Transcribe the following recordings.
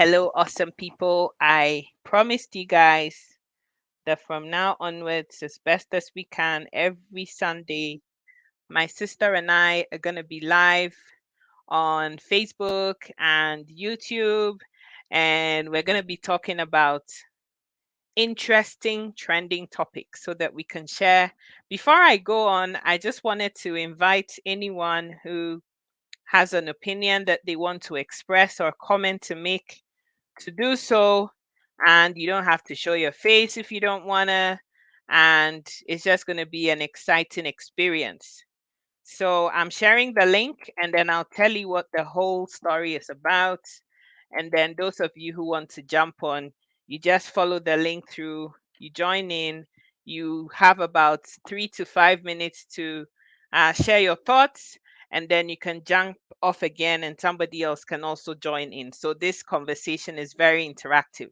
Hello, awesome people. I promised you guys that from now onwards, as best as we can, every Sunday, my sister and I are going to be live on Facebook and YouTube, and we're going to be talking about interesting trending topics so that we can share. Before I go on, I just wanted to invite anyone who has an opinion that they want to express or comment to make to do so, and you don't have to show your face if you don't want to, and it's just going to be an exciting experience. So I'm sharing the link, and then I'll tell you what the whole story is about, and then those of you who want to jump on, you just follow the link through, you join in, you have about 3 to 5 minutes to share your thoughts, and then you can jump off again and somebody else can also join in. So this conversation is very interactive.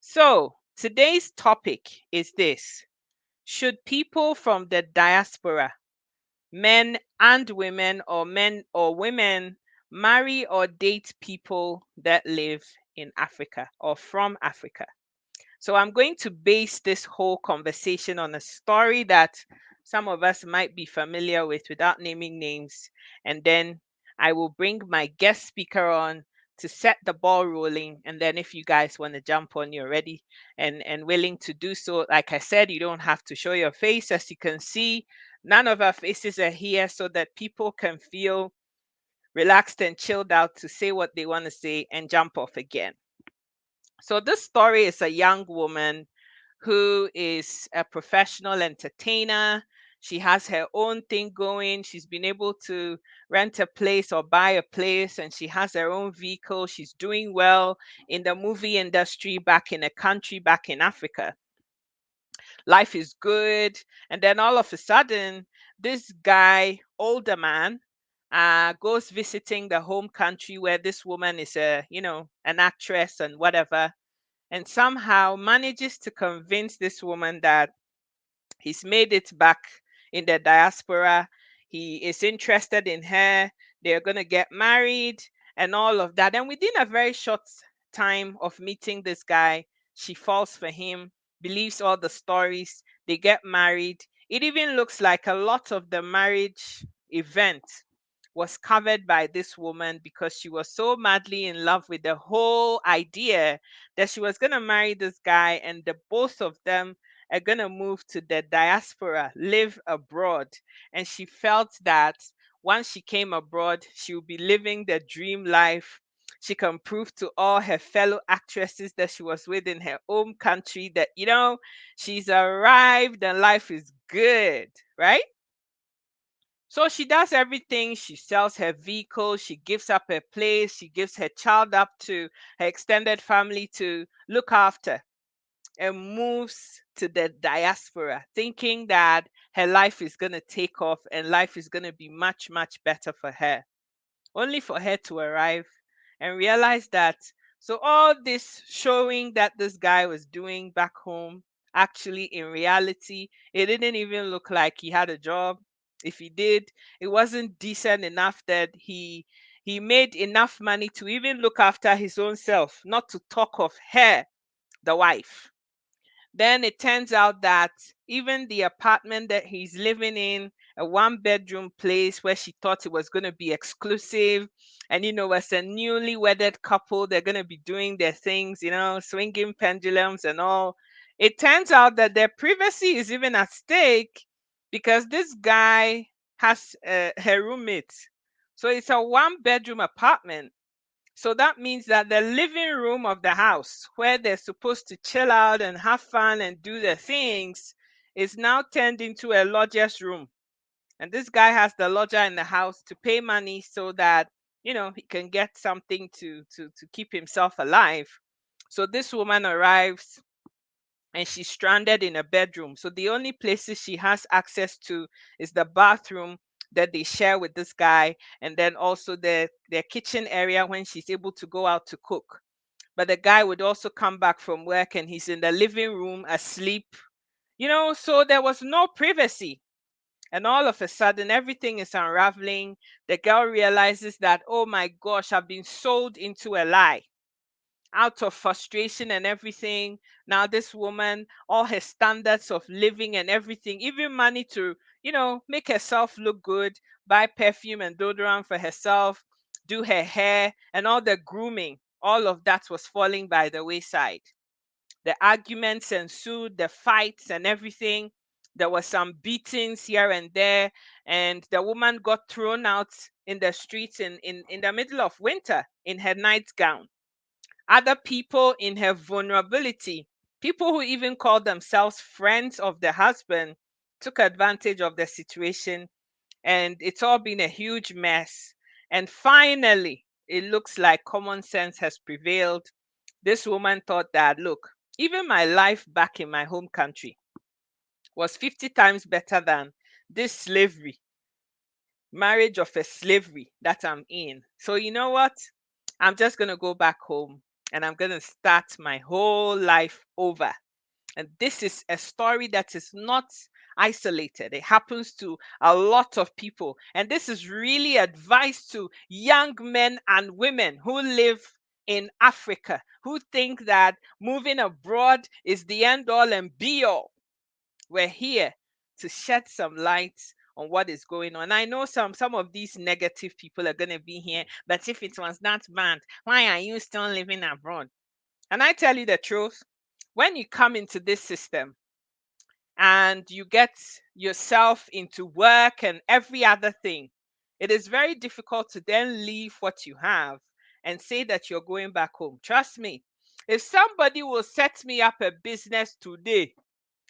So today's topic is this: should people from the diaspora, men and women, or men or women, marry or date people that live in Africa or from Africa? So I'm going to base this whole conversation on a story that some of us might be familiar with without naming names. And then I will bring my guest speaker on to set the ball rolling. And then if you guys want to jump on, you're ready and willing to do so. Like I said, you don't have to show your face. As you can see, none of our faces are here so that people can feel relaxed and chilled out to say what they want to say and jump off again. So this story is a young woman who is a professional entertainer. She has her own thing going. She's been able to rent a place or buy a place, and she has her own vehicle. She's doing well in the movie industry back in a country back in Africa. Life is good. And then all of a sudden, this guy, older man, goes visiting the home country where this woman is an actress and whatever, and somehow manages to convince this woman that he's made it back in the diaspora. He is interested in her. They're going to get married and all of that. And within a very short time of meeting this guy, she falls for him, believes all the stories. They get married. It even looks like a lot of the marriage event was covered by this woman because she was so madly in love with the whole idea that she was going to marry this guy, and the both of them are going to move to the diaspora, live abroad. And she felt that once she came abroad, she would be living the dream life. She can prove to all her fellow actresses that she was with in her home country that, she's arrived and life is good, right? So she does everything. She sells her vehicle, she gives up her place, she gives her child up to her extended family to look after, and moves to the diaspora, thinking that her life is going to take off and life is going to be much, much better for her. Only for her to arrive and realize that, so all this showing that this guy was doing back home, actually in reality, it didn't even look like he had a job. If he did, it wasn't decent enough that he made enough money to even look after his own self, not to talk of her, the wife. Then it turns out that even the apartment that he's living in, a one-bedroom place where she thought it was going to be exclusive, and as a newly wedded couple, they're going to be doing their things, swinging pendulums and all. It turns out that their privacy is even at stake because this guy has her roommate. So it's a one-bedroom apartment, so that means that the living room of the house, where they're supposed to chill out and have fun and do their things, is now turned into a lodger's room. And this guy has the lodger in the house to pay money so that, he can get something to keep himself alive. So this woman arrives and she's stranded in a bedroom. So the only places she has access to is the bathroom that they share with this guy, and then also their kitchen area when she's able to go out to cook. But the guy would also come back from work and he's in the living room asleep. So there was no privacy. And all of a sudden, everything is unraveling. The girl realizes that, oh my gosh, I've been sold into a lie. out of frustration and everything. Now this woman, all her standards of living and everything, even money to, make herself look good, buy perfume and deodorant for herself, do her hair, and all the grooming, all of that was falling by the wayside. The arguments ensued, the fights and everything. There were some beatings here and there, and the woman got thrown out in the streets in the middle of winter in her nightgown. Other people in her vulnerability, people who even called themselves friends of the husband, took advantage of the situation, and it's all been a huge mess. And finally, it looks like common sense has prevailed. This woman thought that, look, even my life back in my home country was 50 times better than this slavery, marriage of a slavery that I'm in. So, you know what? I'm just going to go back home and I'm going to start my whole life over. And this is a story that is not isolated. It happens to a lot of people. And this is really advice to young men and women who live in Africa, who think that moving abroad is the end all and be all. We're here to shed some light on what is going on. I know some of these negative people are going to be here, but if it was not banned, why are you still living abroad? And I tell you the truth, when you come into this system and you get yourself into work and every other thing, it is very difficult to then leave what you have and say that you're going back home. Trust me, if somebody will set me up a business today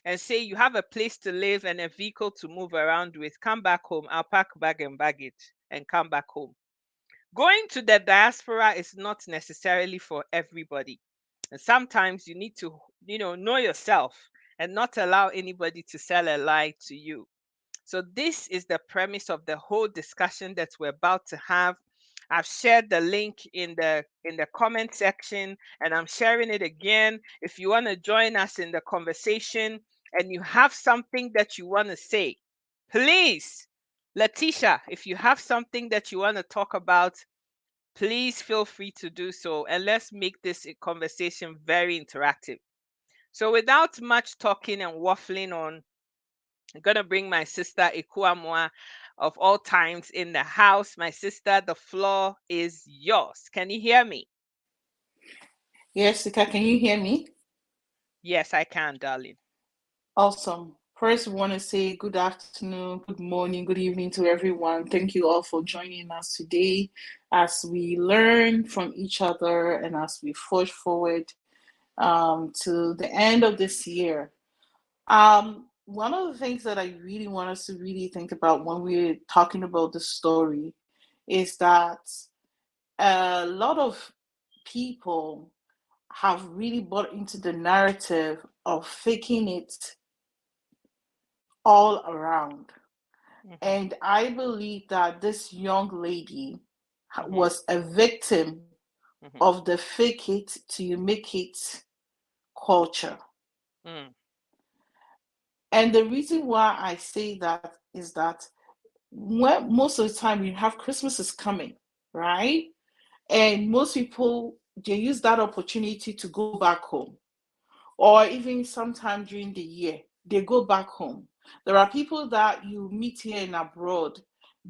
and say you have a place to live and a vehicle to move around with, come back home, I'll pack bag and baggage and come back home. Going to the diaspora is not necessarily for everybody. And sometimes you need to, know yourself and not allow anybody to sell a lie to you. So this is the premise of the whole discussion that we're about to have. I've shared the link in the comment section and I'm sharing it again. If you want to join us in the conversation and you have something that you want to say, please, Letitia, if you have something that you want to talk about, please feel free to do so. And let's make this a conversation very interactive. So without much talking and waffling on, I'm going to bring my sister Ikuamwa of all times in the house. My sister, the floor is yours. Can you hear me? Yes, Sika, can you hear me? Yes, I can, darling. Awesome. First, we want to say good afternoon, good morning, good evening to everyone. Thank you all for joining us today as we learn from each other and as we forge forward to the end of this year. One of the things that I really want us to really think about when we're talking about the story is that a lot of people have really bought into the narrative of faking it all around. Mhm, And I believe that this young lady mhm, was a victim mhm, of the fake it till you make it culture. mm, And the reason why I say that is that when most of the time you have Christmas is coming, right? And most people they use that opportunity to go back home, or even sometime during the year, they go back home. There are people that you meet here and abroad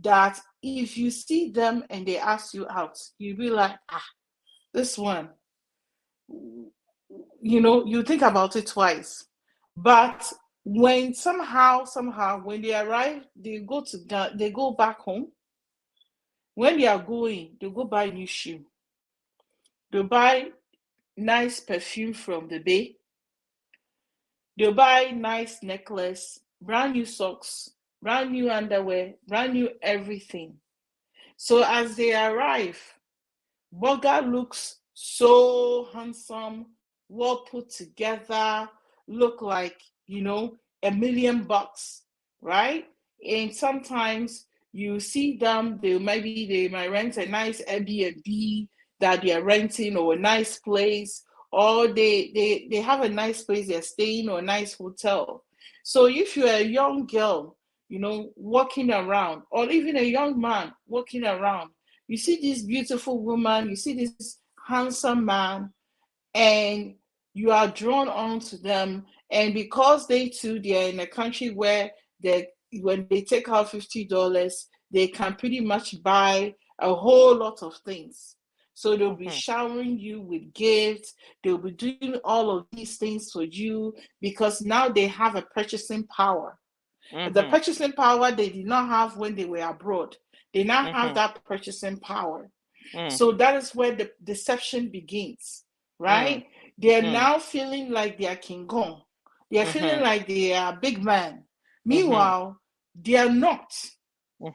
that if you see them and they ask you out, you'll be like, ah, this one, you think about it twice. But when somehow, when they arrive, they go back home. When they are going, they go buy new shoe. They buy nice perfume from the bay. They'll buy nice necklace, brand new socks, brand new underwear, brand new everything. So as they arrive, Burger looks so handsome, well put together, look like, $1 million, right? And sometimes you see them, they might rent a nice Airbnb that they are renting, or a nice place, or they have a nice place they're staying, or a nice hotel. So if you're a young girl, walking around, or even a young man walking around, you see this beautiful woman, you see this handsome man, and you are drawn on to them. And because they are in a country where when they take out $50, they can pretty much buy a whole lot of things. So they'll be showering you with gifts. They'll be doing all of these things for you because now they have a purchasing power. The purchasing power they did not have when they were abroad. They now have that purchasing power. So that is where the deception begins, right? They are now feeling like they are King Kong. They are feeling like they are big man. Meanwhile, they are not.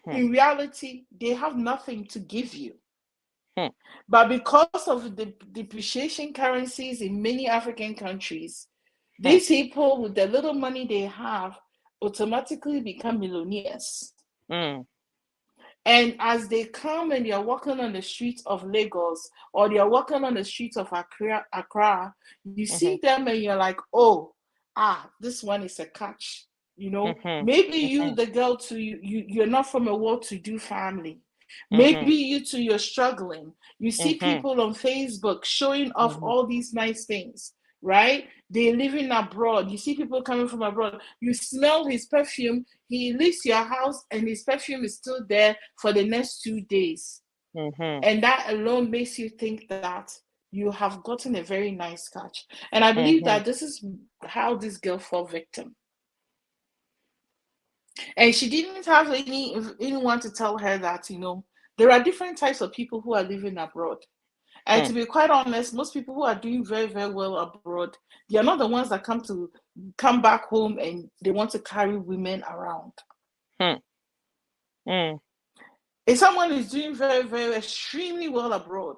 In reality, they have nothing to give you. But because of the depreciation currencies in many African countries, these people with the little money they have automatically become millionaires. And as they come and they are walking on the streets of Lagos or they are walking on the streets of Accra, you see them and you're like, oh, this one is a catch. Maybe you, the girl, too, you're not from a well-to-do family. Maybe you too, you're struggling. You see people on Facebook showing off all these nice things, right? They're living abroad. You see people coming from abroad. You smell his perfume. He leaves your house and his perfume is still there for the next 2 days. And that alone makes you think that you have gotten a very nice catch. And I believe that this is how this girl fell victim. And she didn't have anyone to tell her that, there are different types of people who are living abroad. And to be quite honest, most people who are doing very, very well abroad, they are not the ones that come back home and they want to carry women around. If someone is doing very, very extremely well abroad,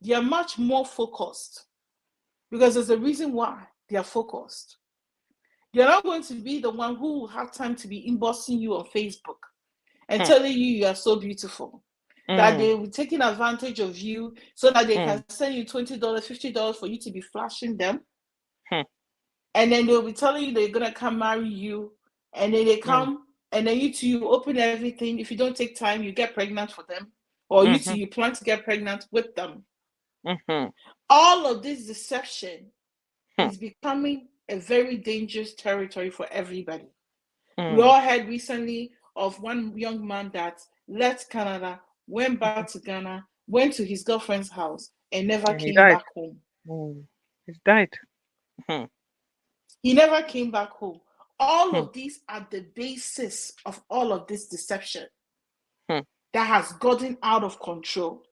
they are much more focused because there's a reason why they are focused. They're not going to be the one who will have time to be inboxing you on Facebook and telling you are so beautiful. That they will be taking advantage of you so that they can send you $20, $50 for you to be flashing them. And then they'll be telling you they're going to come marry you. And then they come and then you open everything. If you don't take time, you get pregnant for them. Or you plan to get pregnant with them. All of this deception is becoming a very dangerous territory for everybody. We all heard recently of one young man that left Canada, went back to Ghana, went to his girlfriend's house, and never And he came died. back home. He's died. He never came back home. All of these are the basis of all of this deception that has gotten out of control.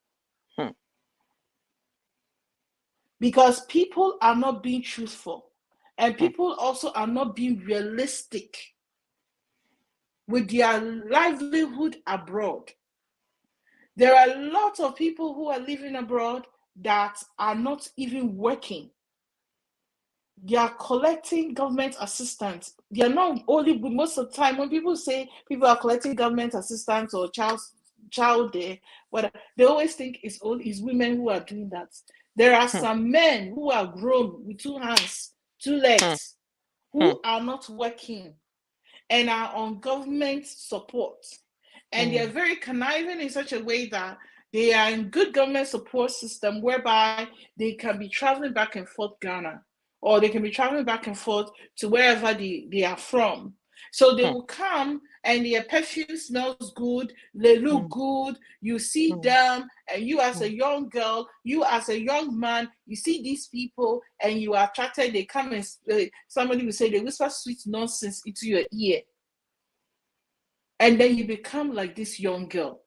Because people are not being truthful, and people also are not being realistic with their livelihood abroad. There are a lot of people who are living abroad that are not even working. They are collecting government assistance. They are not only, most of the time when people say people are collecting government assistance or child day, but they always think it's women who are doing that. There are some men who are grown with 2 hands, 2 legs, who are not working and are on government support. And they are very conniving in such a way that they are in good government support system whereby they can be traveling back and forth Ghana, or they can be traveling back and forth to wherever they are from. So they will come and their perfume smells good, they look good, you see them, and you as a young girl, you as a young man, you see these people and you are attracted. They come and somebody will say they whisper sweet nonsense into your ear. And then you become like this young girl.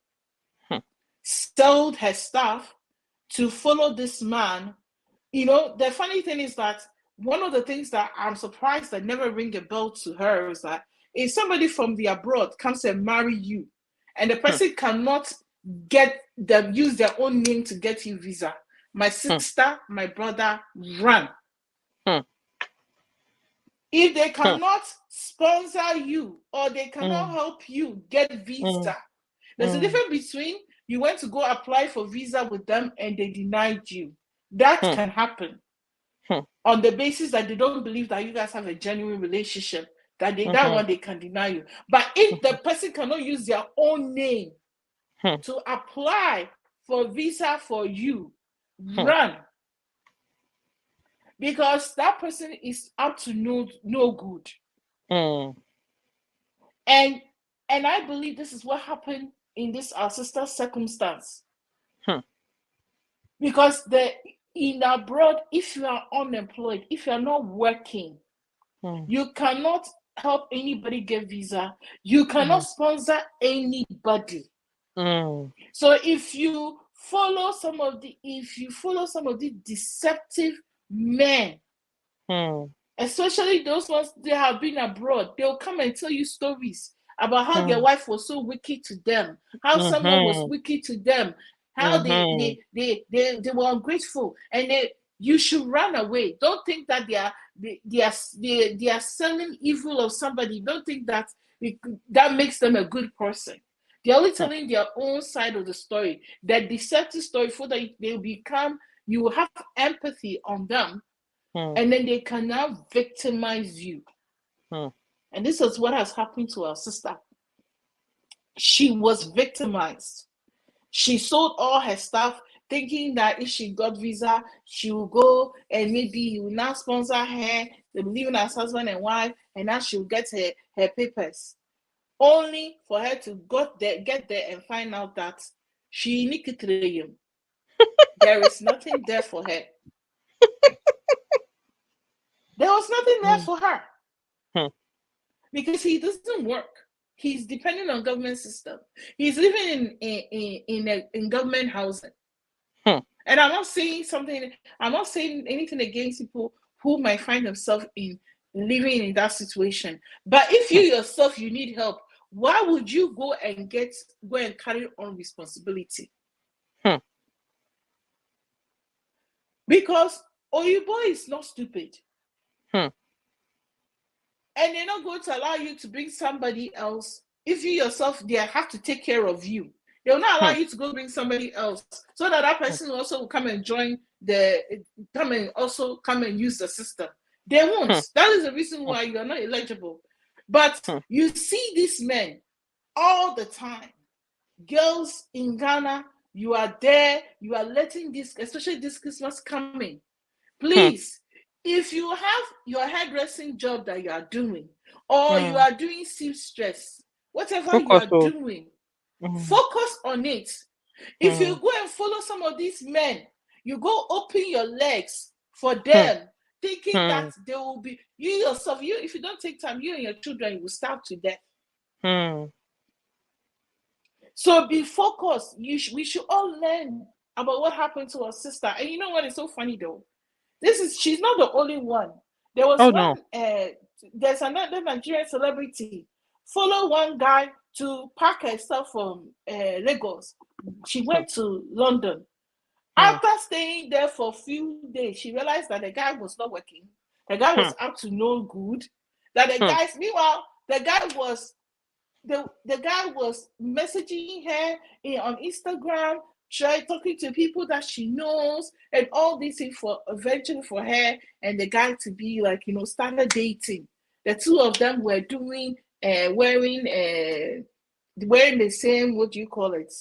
Sold her stuff to follow this man. The funny thing is that one of the things that I'm surprised that never ring a bell to her is that if somebody from the abroad comes and marry you, and the person cannot use their own name to get you visa, my sister, my brother, run. If they cannot sponsor you or they cannot help you get visa, there's a difference between you went to go apply for visa with them and they denied you. That can happen on the basis that they don't believe that you guys have a genuine relationship, that one they can deny you. But if the person cannot use their own name to apply for visa for you, run. because that person is up to no good. Mm. And I believe this is what happened in this our sister's circumstance. Hmm. Because in abroad, if you are unemployed, if you are not working, you cannot help anybody get visa. You cannot sponsor anybody. So if you follow some of the deceptive men, especially those ones that have been abroad, they'll come and tell you stories about how their wife was so wicked to them, how someone was wicked to them, how they were ungrateful, and you should run away. Don't think that they are selling evil of somebody. Don't think that that makes them a good person. They're only telling their own side of the story, that deceptive story, so that you will have empathy on them, and then they can now victimize you. And this is what has happened to our sister. She was victimized. She sold all her stuff, thinking that if she got visa, she will go and maybe he will now sponsor her. They will live as husband and wife, and now she will get her papers. Only for her to get there and find out that she nikitreyum. There is nothing there for her. There was nothing there for her. Because he doesn't work. He's dependent on government system. He's living in government housing. And I'm not saying anything against people who might find themselves in living in that situation. But if you yourself you need help, why would you go and carry on responsibility? Because Oyibo is not stupid. And they're not going to allow you to bring somebody else. If you yourself, they have to take care of you. They will not allow you to go bring somebody else, so that person also will come and come and use the system. They won't. That is the reason why you are not eligible. But you see these men all the time. Girls in Ghana, you are there. You are letting this, especially this Christmas coming. Please, if you have your hairdressing job that you are doing, or you are doing seamstress, whatever you are doing, focus on it. If you go and follow some of these men, you go open your legs for them, thinking that they will be, you yourself, if you don't take time, you and your children, you will starve to death. So be focused. We should all learn about what happened to our sister. And you know what is so funny though? She's not the only one. There was there's another Nigerian celebrity follow one guy to pack herself from Lagos. She went to London. After staying there for a few days, she realized that the guy was not working. The guy was up to no good. Meanwhile, the guy was messaging her on Instagram, talking to people that she knows, and all these things eventually for her and the guy to be like, started dating. The two of them were doing wearing the same, what do you call it?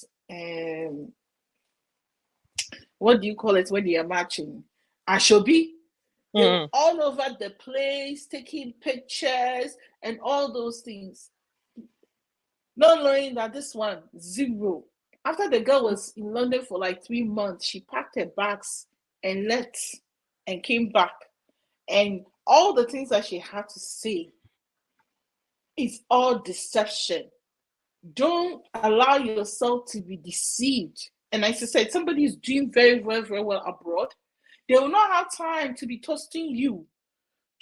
What do you call it when they are matching? Ashobi. They were all over the place, taking pictures and all those things. Not knowing that this one, zero. After the girl was in London for like 3 months, she packed her bags and left and came back. And all the things that she had to say, it's all deception. Don't allow yourself to be deceived. And as I said, somebody is doing very, very, very well abroad. They will not have time to be toasting you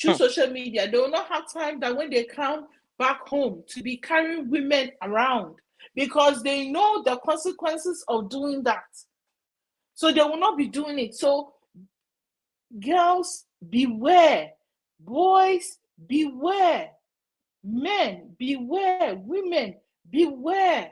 through social media. They will not have time that when they come back home to be carrying women around, because they know the consequences of doing that. So they will not be doing it. So girls, beware. Boys, beware. Men, beware. Women, beware.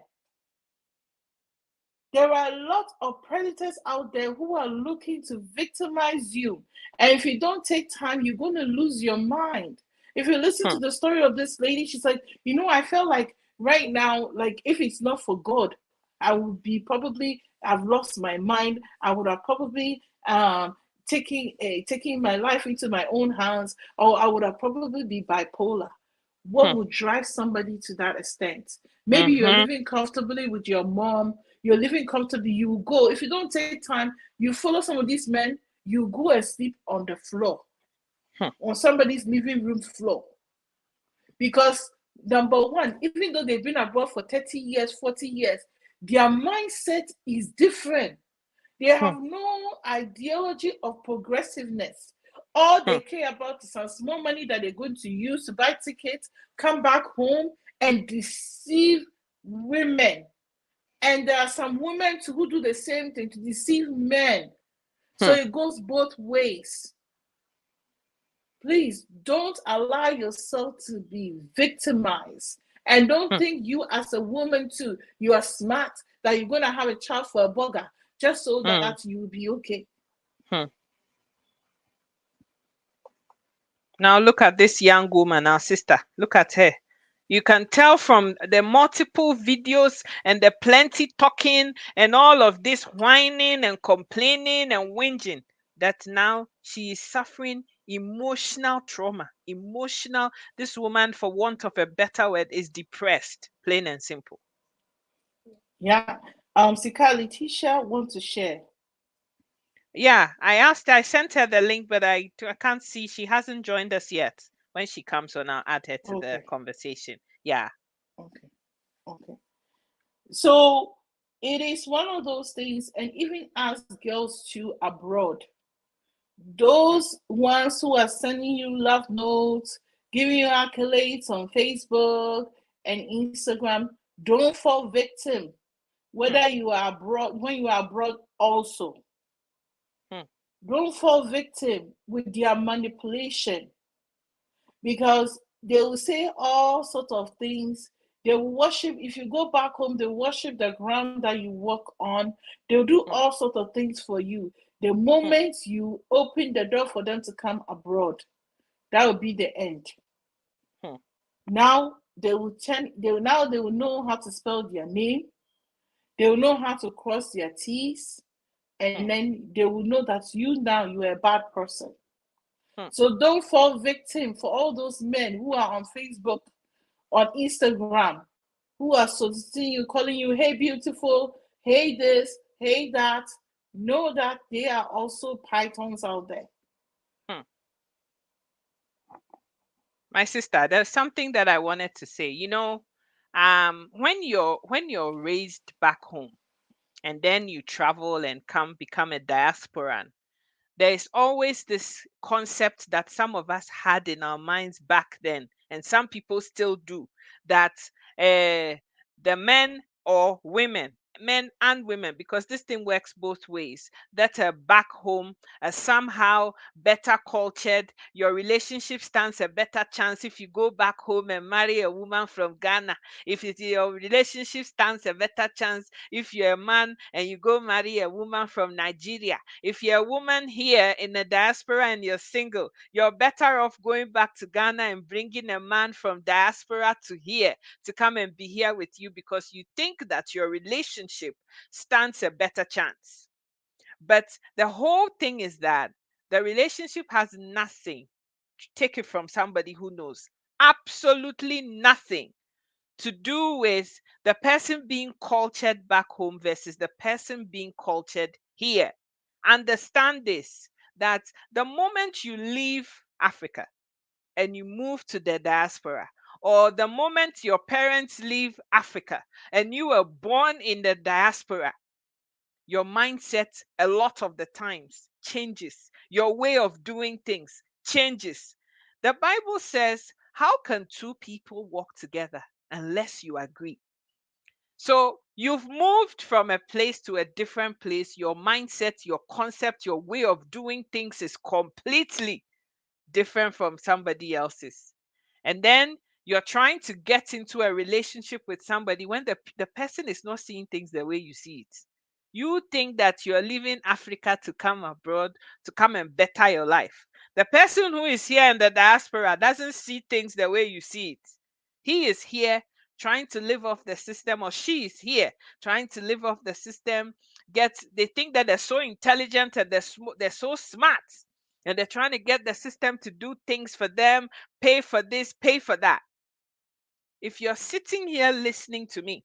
There are a lot of predators out there who are looking to victimize you. And if you don't take time, you're going to lose your mind. If you listen to the story of this lady, she's like, I felt like right now, like if it's not for God, I would be I've lost my mind. I would have probably taking my life into my own hands, or I would have probably be bipolar. What Hmm. would drive somebody to that extent? Maybe you're Mm-hmm. living comfortably with your mom, you're living comfortably, you go. If you don't take time, you follow some of these men, you go and sleep on the floor, Hmm. on somebody's living room floor. Because number one, even though they've been abroad for 30 years, 40 years, their mindset is different. They Hmm. have no ideology of progressiveness. All Hmm. they care about is some small money that they're going to use to buy tickets, come back home and deceive women. And there are some women too who do the same thing to deceive men. So Hmm. it goes both ways. Please don't allow yourself to be victimized. And don't Hmm. think you as a woman too, you are smart, that you're going to have a child for a burger just so Hmm. that you'll be okay. Hmm. Now look at this young woman, our sister. Look at her. You can tell from the multiple videos and the plenty talking and all of this whining and complaining and whinging that now she is suffering emotional trauma. Emotional. This woman, for want of a better word, is depressed, plain and simple. Yeah. Sika Letitia want to share. Yeah, I sent her the link, but I can't see. She hasn't joined us yet. When she comes on, I'll add her to the Okay. conversation. Yeah. Okay. Okay. So it is one of those things, and even as girls too abroad, Hmm. those ones who are sending you love notes, giving you accolades on Facebook and Instagram, don't fall victim. Hmm. Whether you are abroad, when you are abroad, also Hmm. don't fall victim with their manipulation, because they will say all sorts of things. They will worship. If you go back home, they worship the ground that you walk on. They'll do Hmm. all sorts of things for you. The Hmm. moment you open the door for them to come abroad, that will be the end. Hmm. Now they will they will know how to spell their name. They will know how to cross their T's, and Hmm. then they will know that you are a bad person. Hmm. So don't fall victim for all those men who are on Facebook, on Instagram, who are soliciting you, calling you, hey, beautiful, hey, this, hey, that. Know that they are also pythons out there. Hmm. My sister, there's something that I wanted to say. When you're raised back home and then you travel and come become a diasporan, there is always this concept that some of us had in our minds back then, and some people still do, that the men or women, men and women, because this thing works both ways, that are back home are somehow better cultured. Your relationship stands a better chance if you go back home and marry a woman from Ghana. If your relationship stands a better chance if you're a man and you go marry a woman from Nigeria. If you're a woman here in the diaspora and you're single, you're better off going back to Ghana and bringing a man from diaspora to here to come and be here with you because you think that your relationship stands a better chance. But the whole thing is that the relationship has nothing, take it from somebody who knows, absolutely nothing to do with the person being cultured back home versus the person being cultured here. Understand this, that the moment you leave Africa and you move to the diaspora, or the moment your parents leave Africa and you were born in the diaspora, your mindset a lot of the times changes. Your way of doing things changes. The Bible says, how can two people walk together unless you agree? So you've moved from a place to a different place. Your mindset, your concept, your way of doing things is completely different from somebody else's. And then you're trying to get into a relationship with somebody when the person is not seeing things the way you see it. You think that you're leaving Africa to come abroad to come and better your life. The person who is here in the diaspora doesn't see things the way you see it. He is here trying to live off the system, or she is here trying to live off the system they think that they're so intelligent and they're so smart, and they're trying to get the system to do things for them, pay for this, pay for that. If you're sitting here listening to me,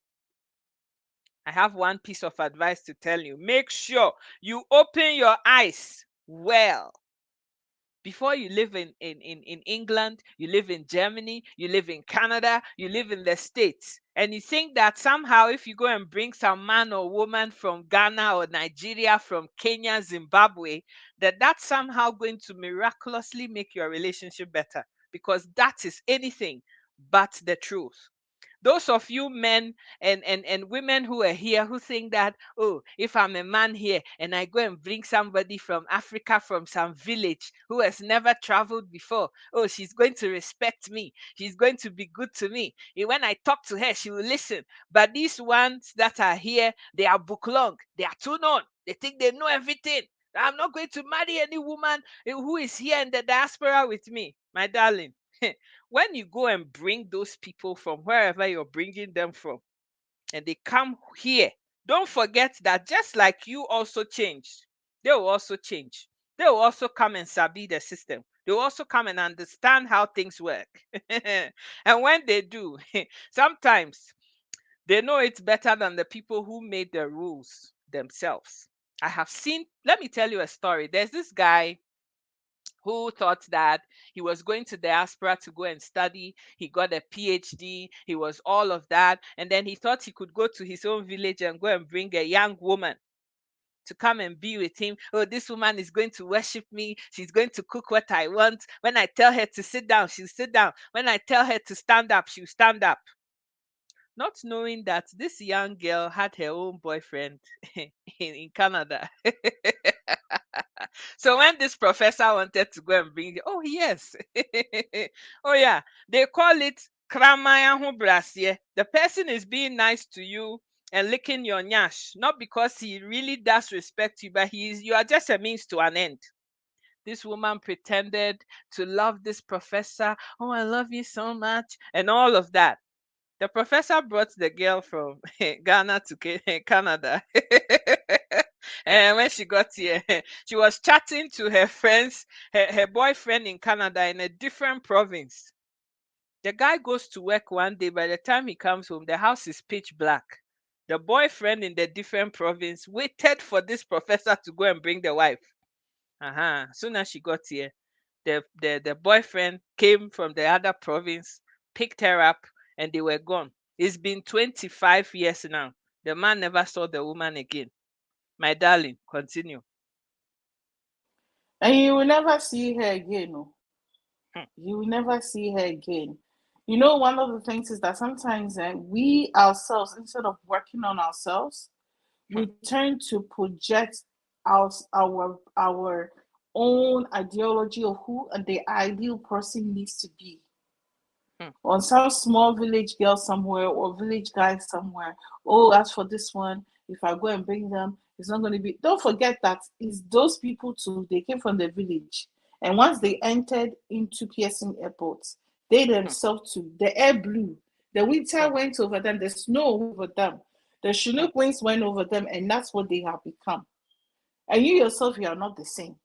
I have one piece of advice to tell you. Make sure you open your eyes well. Before you live in England, you live in Germany, you live in Canada, you live in the States, and you think that somehow if you go and bring some man or woman from Ghana or Nigeria, from Kenya, Zimbabwe, that's somehow going to miraculously make your relationship better, because that is anything but the truth. Those of you men and women who are here who think that, oh, if I'm a man here and I go and bring somebody from Africa, from some village who has never traveled before, oh, she's going to respect me, she's going to be good to me, and when I talk to her she will listen. But these ones that are here, they are book long, they are too known, they think they know everything. I'm not going to marry any woman who is here in the diaspora with me. My darling, when you go and bring those people from wherever you're bringing them from, and they come here, don't forget that just like you also changed, they will also change. They will also come and sabi the system. They will also come and understand how things work. And when they do, sometimes they know it's better than the people who made the rules themselves. I have seen, let me tell you a story. There's this guy who thought that he was going to diaspora to go and study. He got a PhD, he was all of that. And then he thought he could go to his own village and go and bring a young woman to come and be with him. Oh, this woman is going to worship me. She's going to cook what I want. When I tell her to sit down, she'll sit down. When I tell her to stand up, she'll stand up. Not knowing that this young girl had her own boyfriend in Canada. So when this professor wanted to go and bring it, oh yes, oh yeah, they call it kramaya ho brasie. The person is being nice to you and licking your nyash, not because he really does respect you, but you are just a means to an end. This woman pretended to love this professor. Oh, I love you so much, and all of that. The professor brought the girl from Ghana to Canada. And when she got here, she was chatting to her friends, her boyfriend in Canada in a different province. The guy goes to work one day. By the time he comes home, the house is pitch black. The boyfriend in the different province waited for this professor to go and bring the wife. Soon as she got here, the boyfriend came from the other province, picked her up, and they were gone. It's been 25 years now. The man never saw the woman again. My darling, continue. And you will never see her again. No. Hmm, You will never see her again. You know, one of the things is that sometimes we ourselves, instead of working on ourselves, hmm, we turn to project our own ideology of who the ideal person needs to be hmm, on some small village girl somewhere or village guy somewhere. Oh, as for this one, if I go and bring them, it's not going to be. Don't forget that it's those people too. They came from the village, and once they entered into Pearson Airport, they hmm, themselves too. The air blew. The winter hmm, went over them. The snow went over them. The hmm, Chinook winds went over them, and that's what they have become. And you yourself, you are not the same.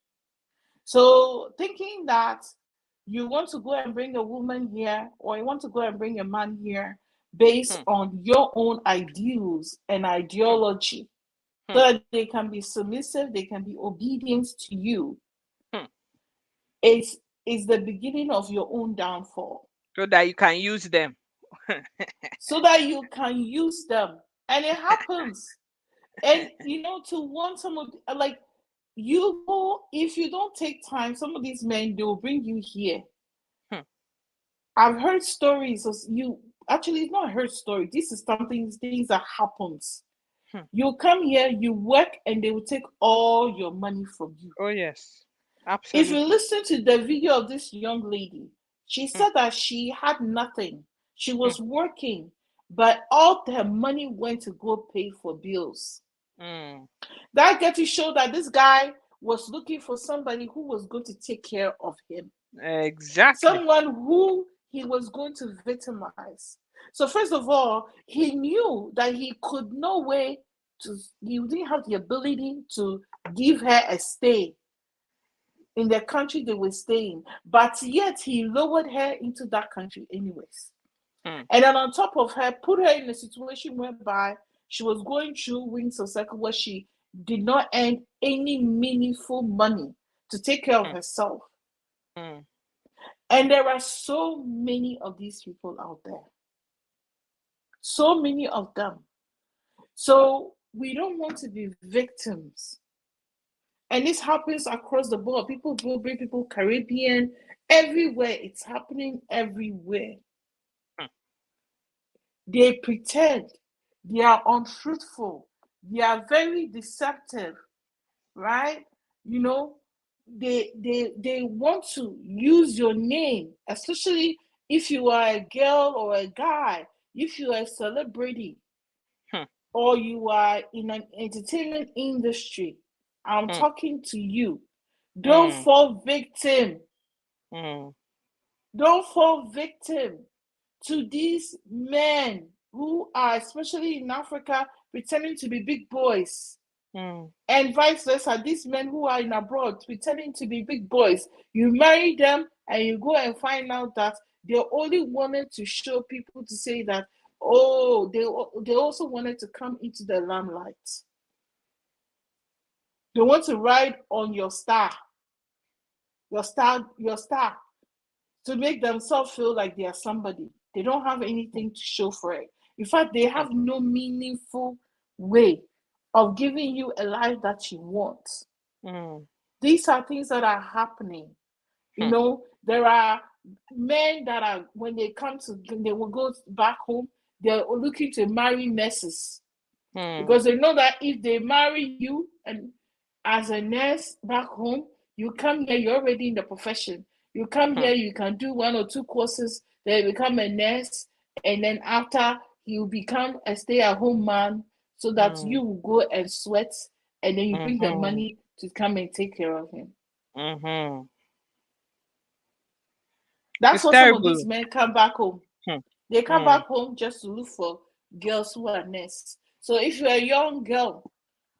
So thinking that you want to go and bring a woman here or you want to go and bring a man here based hmm, on your own ideals and hmm, ideology hmm, so that they can be submissive, they can be obedient to you, hmm. is the beginning of your own downfall. So that you can use them. So that you can use them. And it happens. And you know, to want some of like you go, if you don't take time, some of these men they will bring you here. Hmm, I've heard stories of you. Actually, it's not heard story. This is something things that happens. hmm. You come here, you work, and they will take all your money from you. Oh yes, If you absolutely. listen to the video of this young lady, she Hmm, said that she had nothing. She hmm, was working, but all her money went to go pay for bills. hmm. That get to show that this guy was looking for somebody who was going to take care of him, Exactly. someone who he was going to victimize. So, first of all, he knew that he could no way. have the ability to give her a stay in the country they were staying, but yet he lowered her into that country anyways. And then on top of her, put her in a situation whereby she was going through winds of cycle where she did not earn any meaningful money to take care of herself. And there are so many of these people out there. So many of them. So we don't want to be victims. And this happens across the board. People bring people Caribbean, everywhere. It's happening everywhere. They pretend, they are unfruitful, they are very deceptive, right? You know, they want to use your name, especially if you are a girl or a guy, if you are a celebrity, or you are in an entertainment industry. I'm talking to you. Don't fall victim. Don't fall victim to these men who are, especially in Africa, pretending to be big boys. And vice versa, these men who are in abroad pretending to be big boys. You marry them and you go and find out that they only wanted to show people to say that, oh, they also wanted to come into the limelight. They want to ride on your star, to make themselves feel like they are somebody. They don't have anything to show for it. In fact, they have no meaningful way of giving you a life that you want. These are things that are happening. You know, there are men that are, when they will go back home, they're looking to marry nurses. Because they know that if they marry you and as a nurse back home, you come here, you're already in the profession. You come here, you can do 1 or 2 courses, then become a nurse, and then after you become a stay-at-home man, so that you will go and sweat, and then you bring the money to come and take care of him. That's It's what some of terrible. these men come back home. They come back home just to look for girls who are nurses. So if you're a young girl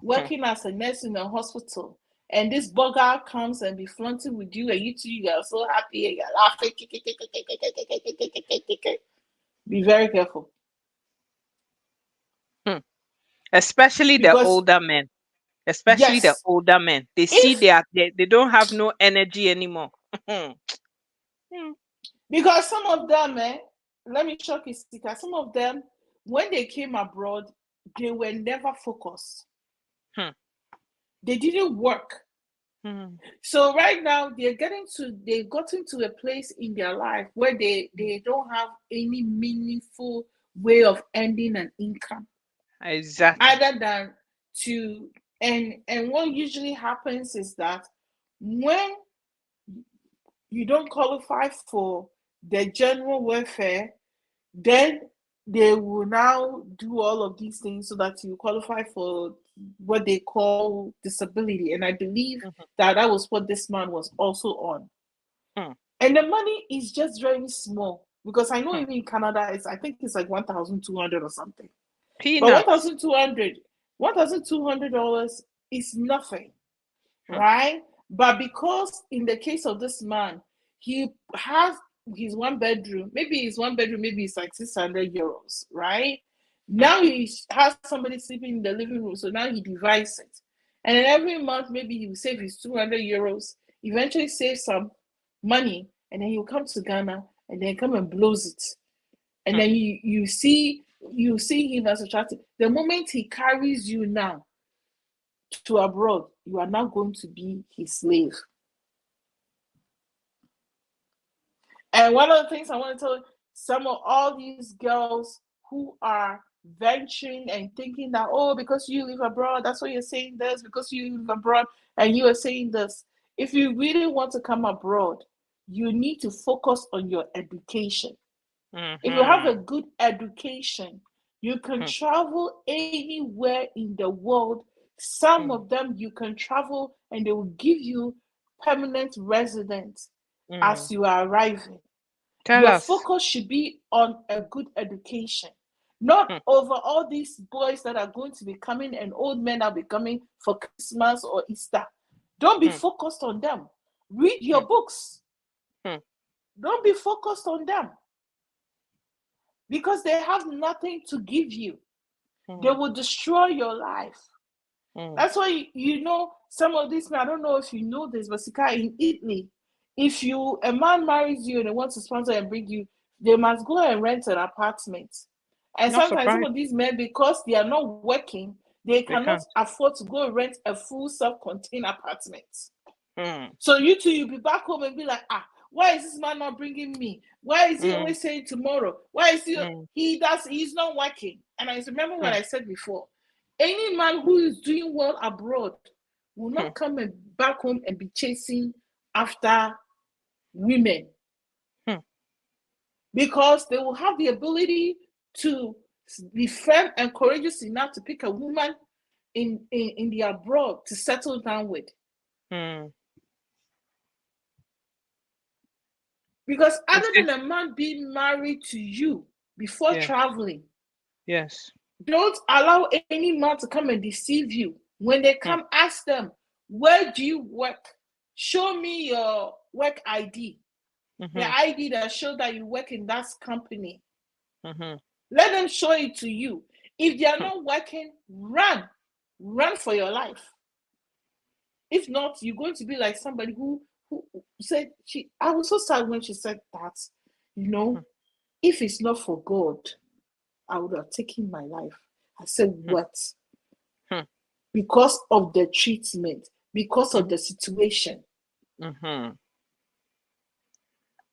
working as a nurse in a hospital, and this bugger comes and be flaunting with you, and you are so happy and you're laughing. Be very careful. Especially the Because older men. Especially the yes, older men. They see if they don't have no energy anymore. because some of them, let me shock you, Sika, some of them, when they came abroad, they were never focused. They didn't work. So right now they've gotten to a place in their life where they don't have any meaningful way of earning an income. Exactly. Other than to and what usually happens is that when you don't qualify for the general welfare, then they will now do all of these things so that you qualify for what they call disability. And I believe that was what this man was also on. And the money is just very small, because I know even in Canada, I think it's like 1,200 or something. But Peanuts. $1,200 is nothing, right? But because in the case of this man, he has his one bedroom, maybe it's like 600 euros, right? Now he has somebody sleeping in the living room, so now he divides it. And then every month, maybe he will save his 200 euros, eventually save some money, and then he'll come to Ghana and then come and blows it. And then you see him as attractive. The moment he carries you now to abroad, you are now going to be his slave. And one of the things I want to tell you, some of all these girls who are venturing and thinking that, oh, because you live abroad, that's why you're saying this, because you live abroad and you are saying this. If you really want to come abroad, you need to focus on your education. If you have a good education, you can travel anywhere in the world. Some of them you can travel and they will give you permanent residence as you are arriving. Tell Your us. focus should be on a good education. Not Hmm. over all these boys that are going to be coming and old men that will be coming for Christmas or Easter. Don't be Hmm. focused on them. Read Hmm. your books. Hmm. Don't be focused on them because they have nothing to give you. They Hmm. will destroy your life. Hmm. That's why you know some of these men. I don't know if you know this, but Sika, in Italy, if you a man marries you and they want to sponsor and bring you, they must go and rent an apartment. And Not sometimes some surprised. of these men, because they are not working, they They cannot can't. afford to go and rent a full self-contained apartment. Hmm. So you two, you'll be back home and be like, why is this man not bringing me? Why is he Hmm. always saying tomorrow? Why is Hmm. he's not working? And I remember what Hmm. I said before. Any man who is doing well abroad will Hmm. not come back home and be chasing after women Hmm. because they will have the ability to be firm and courageous enough to pick a woman in the abroad to settle down with. Hmm. Because You other see? than a man being married to you before Yes. traveling, Yes. don't allow any man to come and deceive you. When they Hmm. come, ask them, where do you work? Show me your work ID, the Hmm. ID that shows that you work in that company. Hmm. Let them show it to you. If they are not working, run for your life. If not, you're going to be like somebody who said I was so sad when she said that, you Hmm. know, if it's not for God, I would have taken my life. I said, Hmm. what? Hmm. Because of the treatment, because Hmm. of the situation. Hmm.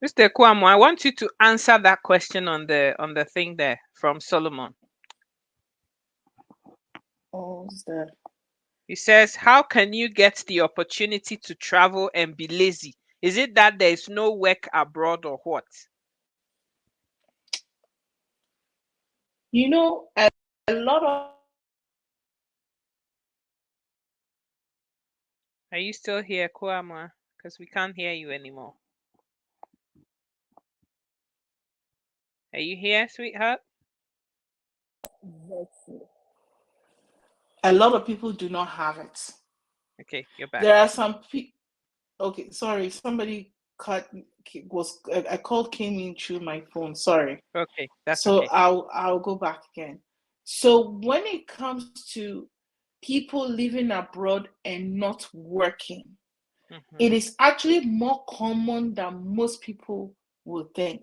Mr. Kwamo, I want you to answer that question on the thing there from Solomon. Oh, is that? He says, "How can you get the opportunity to travel and be lazy? Is it that there is no work abroad or what?" You know, a lot of Are you still here, Kwamo? Because we can't hear you anymore. Are you here, sweetheart? a lot of people do not have it. Okay, you're back. There are some people. Okay, sorry, somebody cut was a call came in through my phone. Sorry. Okay, that's So okay. I'll go back again. So when it comes to people living abroad and not working, Mm-hmm. it is actually more common than most people will think.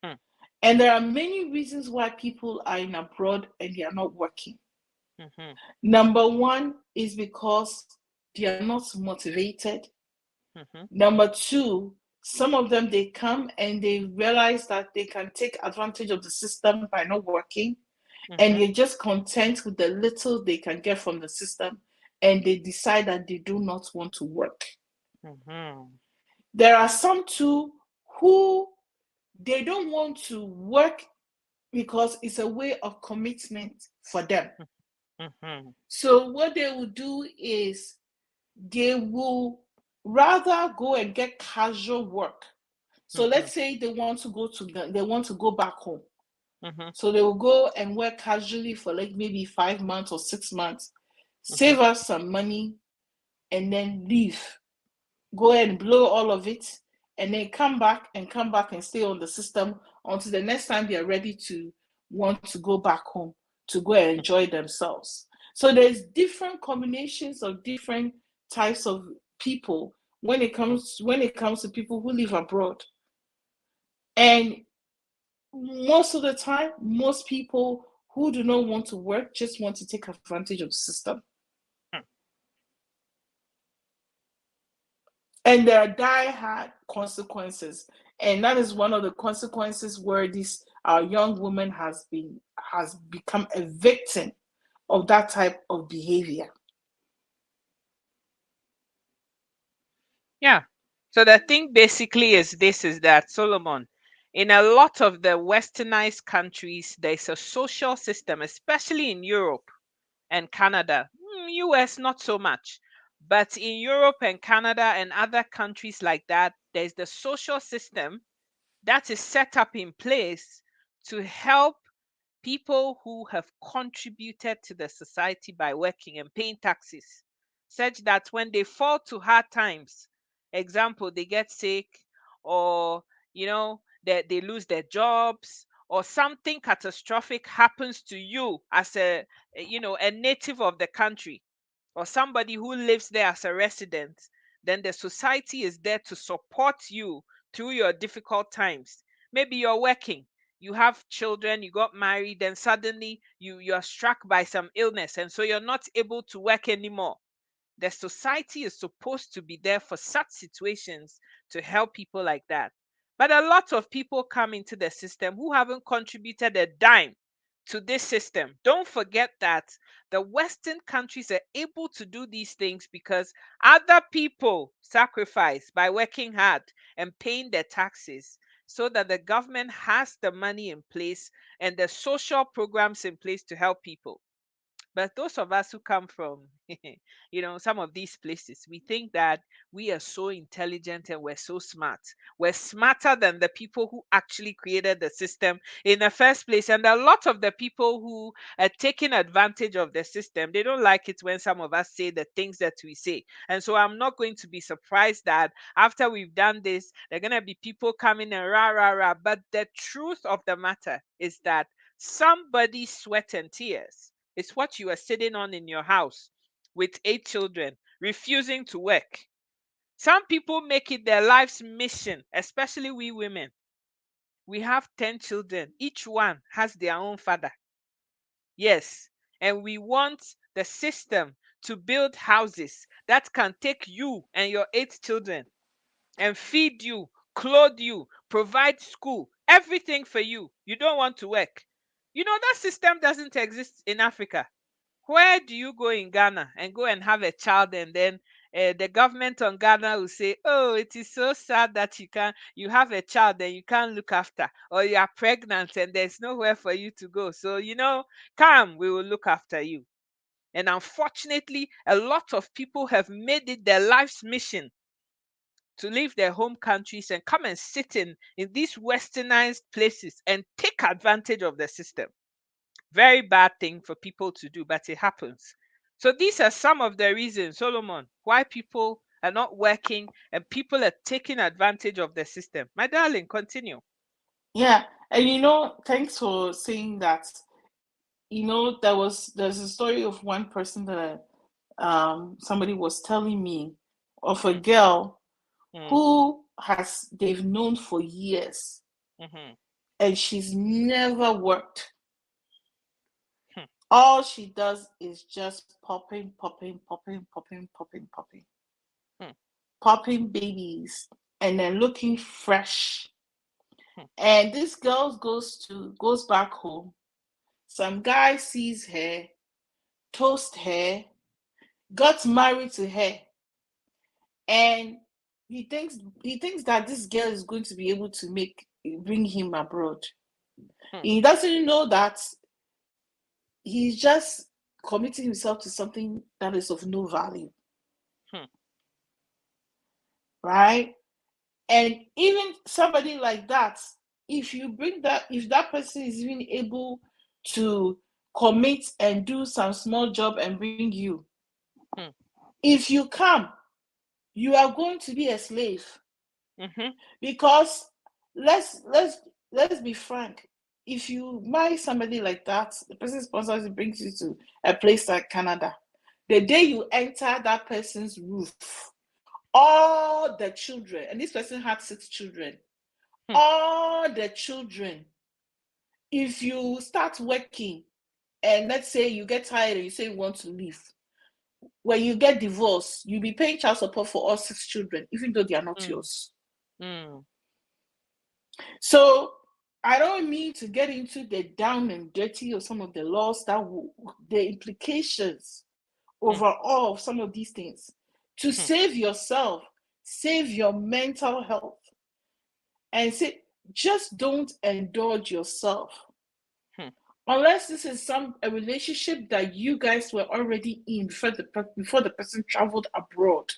Hmm. And there are many reasons why people are in abroad and they are not working. Mm-hmm. Number one is because they are not motivated. Mm-hmm. Number two, some of them they come and they realize that they can take advantage of the system by not working, and Mm-hmm. they're just content with the little they can get from the system, and they decide that they do not want to work. Mm-hmm. There are some too who they don't want to work because it's a way of commitment for them. Mm-hmm. So what they will do is they will rather go and get casual work. So Mm-hmm. let's say they want to go back home. Mm-hmm. So they will go and work casually for like maybe 5 months or 6 months, Mm-hmm. save us some money, and then leave. Go and blow all of it, and then come back and stay on the system until the next time they are ready to want to go back home to go and enjoy themselves. So there's different combinations of different types of people when it comes to people who live abroad. And most of the time, most people who do not want to work just want to take advantage of the system. And there are die-hard consequences. And that is one of the consequences where this our young woman has become a victim of that type of behavior. Yeah. So the thing basically is this is that Solomon, in a lot of the westernized countries, there's a social system, especially in Europe and Canada. US, not so much. But in Europe and Canada and other countries like that, there's the social system that is set up in place to help people who have contributed to the society by working and paying taxes, such that when they fall to hard times, example, they get sick, or they lose their jobs, or something catastrophic happens to you as a native of the country, or somebody who lives there as a resident, then the society is there to support you through your difficult times. Maybe you're working, you have children, you got married, then suddenly you're struck by some illness, and so you're not able to work anymore. The society is supposed to be there for such situations to help people like that. But a lot of people come into the system who haven't contributed a dime to this system. Don't forget that the Western countries are able to do these things because other people sacrifice by working hard and paying their taxes, so that the government has the money in place and the social programs in place to help people. But those of us who come from, some of these places, we think that we are so intelligent and we're so smart. We're smarter than the people who actually created the system in the first place. And a lot of the people who are taking advantage of the system, they don't like it when some of us say the things that we say. And so I'm not going to be surprised that after we've done this, there are going to be people coming and rah, rah, rah. But the truth of the matter is that somebody's sweat and tears, it's what you are sitting on in your house with 8 children, refusing to work. Some people make it their life's mission, especially we women. We have 10 children, each one has their own father. Yes. And we want the system to build houses that can take you and your 8 children and feed you, clothe you, provide school, everything for you. You don't want to work. That system doesn't exist in Africa. Where do you go in Ghana and go and have a child, and then the government on Ghana will say, "Oh, it is so sad that you have a child and you can't look after, or you are pregnant and there's nowhere for you to go. So come, we will look after you." And unfortunately, a lot of people have made it their life's mission to leave their home countries and come and sit in these westernized places and take advantage of the system. Very bad thing for people to do, but it happens. So these are some of the reasons, Solomon, why people are not working and people are taking advantage of the system. My darling, continue. Yeah, and thanks for saying that. There's a story of one person that somebody was telling me of a Mm, girl mm, who they've known for years, mhm, and she's never worked. hmm, All she does is just popping, popping, popping, popping, popping, popping, hmm, popping babies, and then looking fresh. hmm, And this girl goes back home. Some guy sees her, toast her, got married to her, and he thinks that this girl is going to be able to bring him abroad. hmm, He doesn't know that he's just committing himself to something that is of no value, hmm, right? And even somebody like that, if that person is even able to commit and do some small job and bring you, hmm, if you come, you are going to be a slave. mhm, Because let's be frank, if you marry somebody like that, the person sponsors you, brings you to a place like Canada. The day you enter that person's roof, all the children, and this person had 6 children, hmm, all the children, if you start working and let's say you get tired and you say you want to leave, when you get divorced, you'll be paying child support for all 6 children, even though they are not mm, yours. mm, So I don't mean to get into the down and dirty of some of the laws the implications mm, overall of some of these things. To hmm, save yourself, save your mental health, and say, just don't indulge yourself. hmm, Unless this is a relationship that you guys were already in before the person traveled abroad.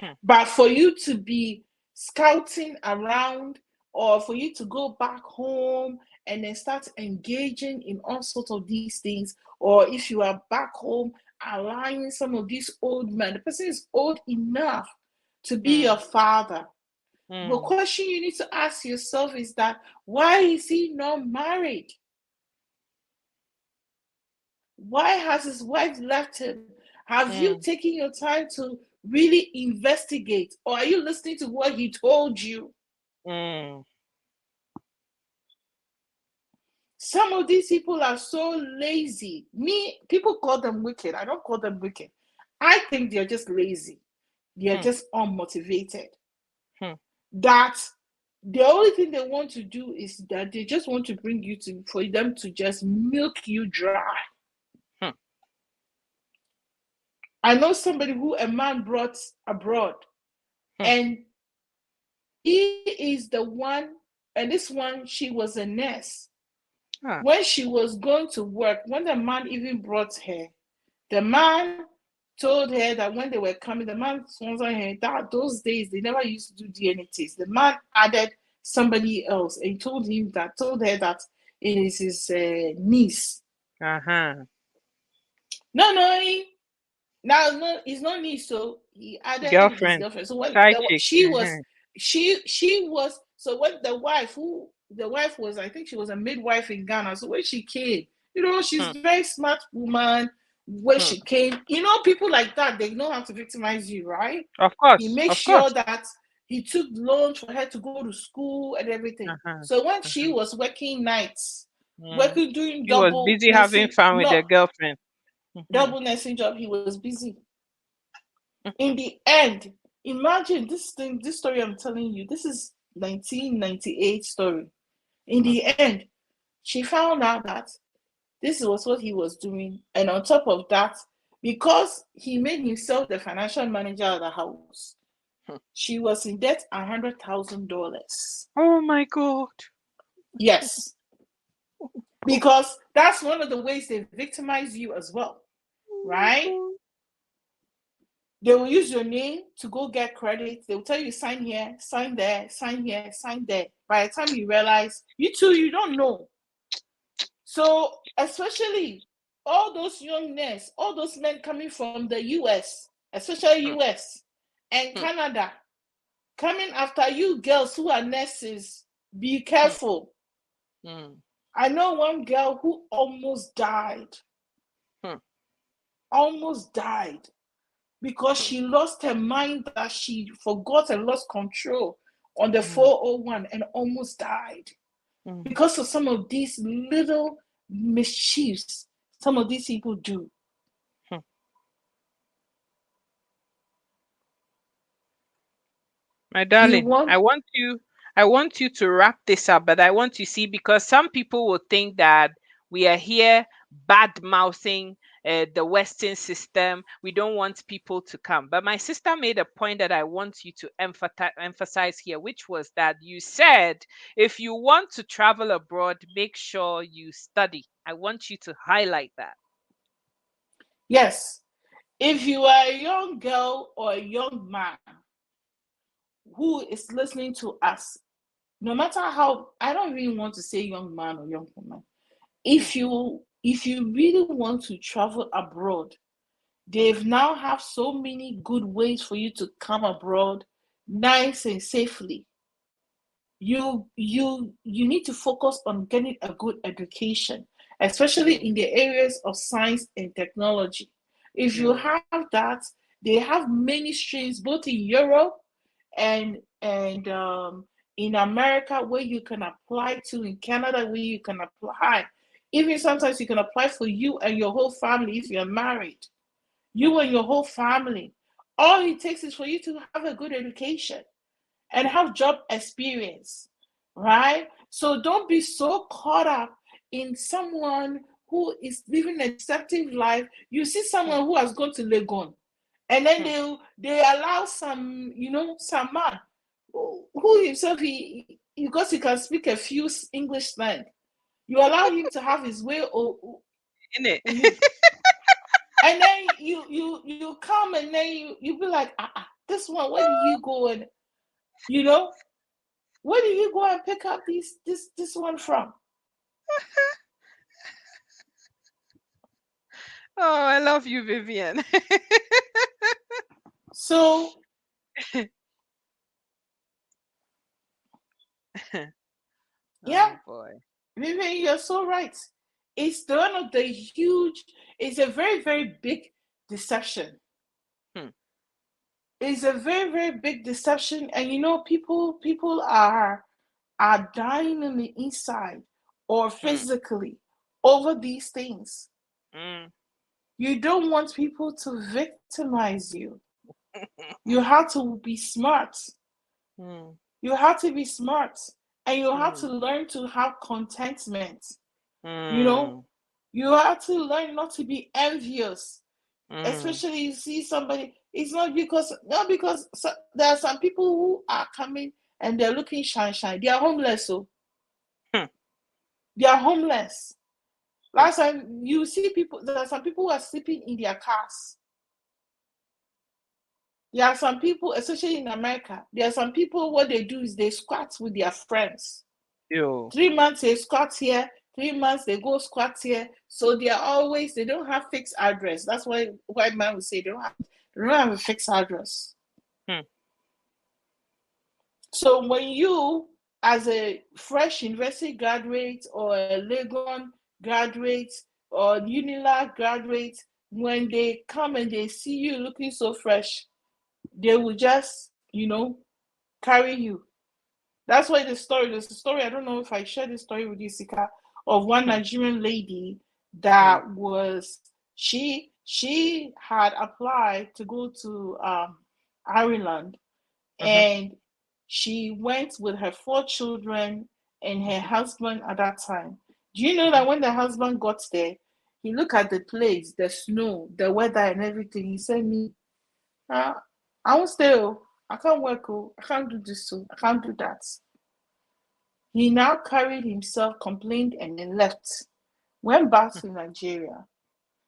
hmm, But for you to be scouting around, or for you to go back home and then start engaging in all sorts of these things, or if you are back home allowing some of these old men, the person is old enough to be your Mm. father. The Mm. question you need to ask yourself is that, why is he not married? Why has his wife left him? Have you Mm. taken your time to really investigate, or are you listening to what he told you? Mm. Some of these people are so lazy. People call them wicked. I don't call them wicked. I think they're just lazy. They're Mm. just unmotivated. Mm. That the only thing they want to do is that they just want to bring you to, for them to just milk you dry. Mm. I know somebody who a man brought abroad, Mm. and he is the one, and this one, she was a nurse. Ah. When she was going to work, when the man even brought her, the man told her that when they were coming, the man sponsored her that those days they never used to do DNA tests. The man added somebody else and told her that it is his niece. Uh-huh. No, no, now no, it's not niece. So he added his Girlfriend. girlfriend. So when Side chick. Uh-huh. she was, so when the wife was, I think she was a midwife in Ghana. So when she came, she's Mm. a very smart woman. When Mm. she came, people like that, they know how to victimize you, right? Of He course. makes Of sure course. that he took loans for her to go to school and everything. Uh-huh. So when she Uh-huh. was working nights, Mm. working, doing He was busy having fun with the girlfriend. Mm-hmm. double nursing job, he was busy. In the end, imagine this story I'm telling you. This is 1998 story. In Mm. the end, she found out that this was what he was doing, and on top of that, because he made himself the financial manager of the house, Mm. she was in debt $100,000. Oh my God. Yes, because that's one of the ways they victimize you as well, Oh my right? God. They will use your name to go get credit. They will tell you sign here, sign there, sign here, sign there. By the time you realize, you don't know. So especially all those young men, all those men coming from the US, especially Mm. US and Mm. Canada, coming after you girls who are nurses, be Mm. careful. Mm. I know one girl who Mm. almost died because Mm. she lost her mind, that she forgot and lost control on the Mm. 401 and almost died Mm. because of some of these little mischiefs some of these people do. Mm. My You darling, want, I want you to wrap this up, but I want to see, because some people will think that we are here bad mouthing the Western system. We don't want people to come. But my sister made a point that I want you to emphasize here, which was that you said if you want to travel abroad, make sure you study. I want you to highlight that. yes, if you are a young girl or a young man who is listening to us, no matter how, I don't really want to say young man or young woman, Hmm. if you really want to travel abroad, Hmm. they've now have so many good ways for you to come abroad nice and safely. You need to focus on getting a good education, especially Hmm. in the areas of science and technology. If you Hmm. have that, they have many streams both in Europe and in America where you can apply to, in Canada where you can apply. Even sometimes you can apply for you and your whole family if you're married. Hmm. You and your whole family. All it takes is for you to have a good education and Hmm. have job experience, right? So don't be so caught up in someone who is living a deceptive life. You see Hmm. someone who has gone to Legon, and then Hmm. they allow some man who himself, because he can speak a few English slang. You allow him to have his way In it. on you, and then you come, and then you be like, this one, where do you go, and you know where do you go and pick up this one from? Oh, I love you, Vivian. So yeah, Oh boy. Vivian, you're so right. It's one of the huge. It's a very very big deception. Hmm. It's a very very big deception, and people are dying on the inside or Hmm. physically over these things. Mm. You don't want people to victimize you. You have to be smart. Mm. You have to be smart. And you have to Mm. learn to have contentment. You know, Mm. you have to learn not to be envious. Mm. Especially you see somebody, it's not because there are some people who are coming and they're looking shine shine. They are homeless, so Hmm. they are homeless. Hmm. Last time you see people, there are some people who are sleeping in their cars. There are some people, especially in America, there are some people, what they do is they squat with their friends. Yo. 3 months they squat here, 3 months they go squat here. So they don't have fixed address. That's why white man would say they don't have a fixed address. Hmm. So when you, as a fresh university graduate or a Legon graduate or Unilag graduate, when they come and they see you looking so fresh, they will just, carry you. That's why there's a story, I don't know if I shared this story with you, Sika, of one Hmm. Nigerian lady Hmm. that was, she had applied to go to Ireland, Mhm. and she went with her 4 children and her Mhm. husband at that time. Do you know that Mhm. when the husband got there, he looked at the place, the snow, the weather, and everything. He said, "Me, uh, I won't stay. Oh, I can't work. Oh, I can't do this. Oh, I can't do that." He now carried himself, complained, and then left. Went back to Nigeria.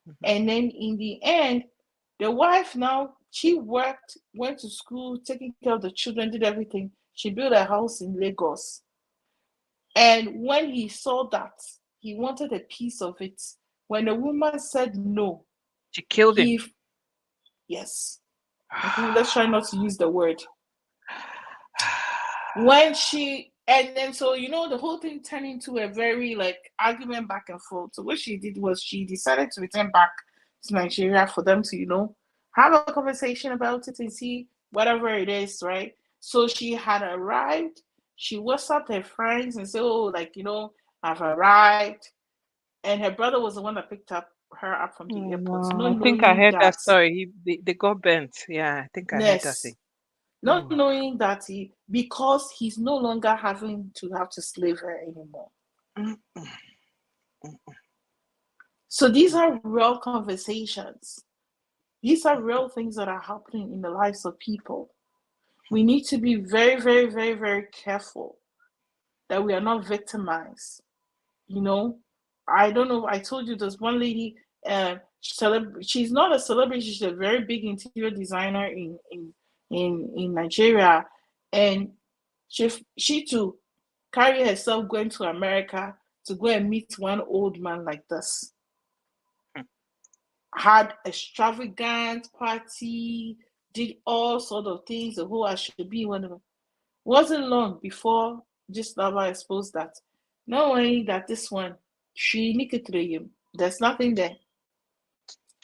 Mhm. And then in the end, the wife now, she worked, went to school, taking care of the children, did everything. She built a house in Lagos. And when he saw that, he wanted a piece of it. When the woman said no, She killed him. he, yes, let's try not to use the word. When she, and then so the whole thing turned into a very like argument back and forth. So what she did was she decided to return back to Nigeria for them to have a conversation about it and see whatever it is, right? So she had arrived. She WhatsApped her friends and said, "Oh, like I've arrived." And her brother was the one that picked up her up from the Oh airport, no, not I think I knowing heard that that, story. They got burnt. Yeah, I think I heard that yes, thing. not Mm. knowing that because he's no longer having to have to slave her anymore. Mm. Mm. So these Mm. are real conversations. These are real things that are happening in the lives of people. We need to be very, very, very, very careful that we are not victimized. You know, I don't know. I told you there's one lady. She's not a celebrity. She's a very big interior designer in Nigeria, and she too carry herself going to America to go and meet one old man like this. Had extravagant party, did all sort of things, the whole I should be one of them. Wasn't long before just Lava exposed that. Not only that, this one, she Nikitrayim, there's nothing there.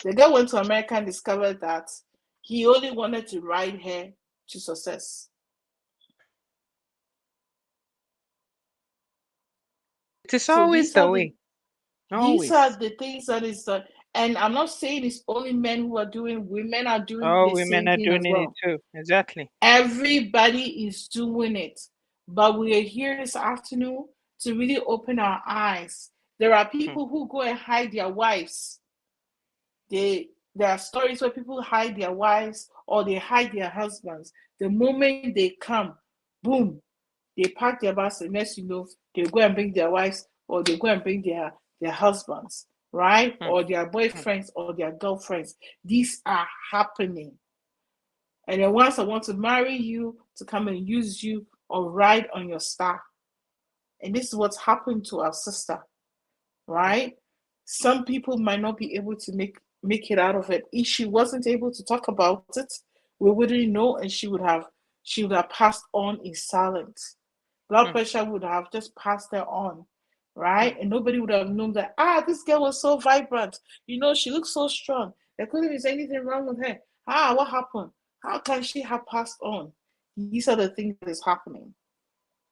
The girl went to America and discovered that he only wanted to ride her to success. It is So always the way. these are Always. the things that is done. And I'm not saying it's only men who are doing, women are doing All the women same are thing doing as it well. too. Exactly. Everybody is doing it. But we are here this afternoon to really open our eyes. There are Hmm. people who go and hide their wives. There are stories where people hide their wives or they hide their husbands. The moment they come, boom, they pack their bags, and next they go and bring their wives or they go and bring their husbands, right? Hmm. Or their Hmm. boyfriends or their girlfriends. These are happening. And then once I want to marry you to come and use you or ride on your star. And this is what's happened to our sister. right? Some people might not be able to make it out of it. If she wasn't able to talk about it, we wouldn't know, and she would have passed on in silence. Blood pressure would have just passed her on, right? And nobody would have known that, this girl was so vibrant. She looks so strong. There couldn't be anything wrong with her. What happened? How can she have passed on? These are the things that is happening,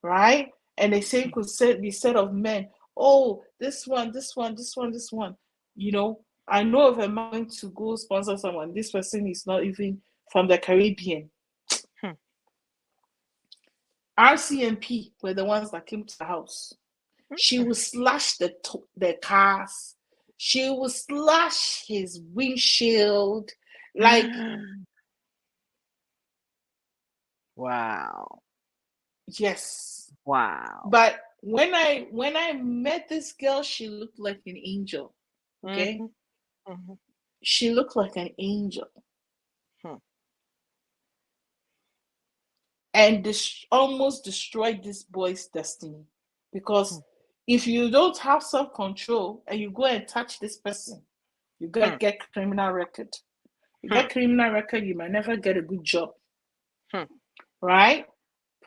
right? And the same could be said of men. Oh, this one, this one, this one, this one. I know of a man to go sponsor someone. This person is not even from the Caribbean. RCMP were the ones that came to the house. She would slash the cars. She would slash his windshield. Like, wow. yes. Wow. But when I met this girl, she looked like an angel. Okay? She looked like an angel. And this almost destroyed this boy's destiny. Because if you don't have self-control and you go and touch this person, you get criminal record. You get criminal record, you might never get a good job. Right?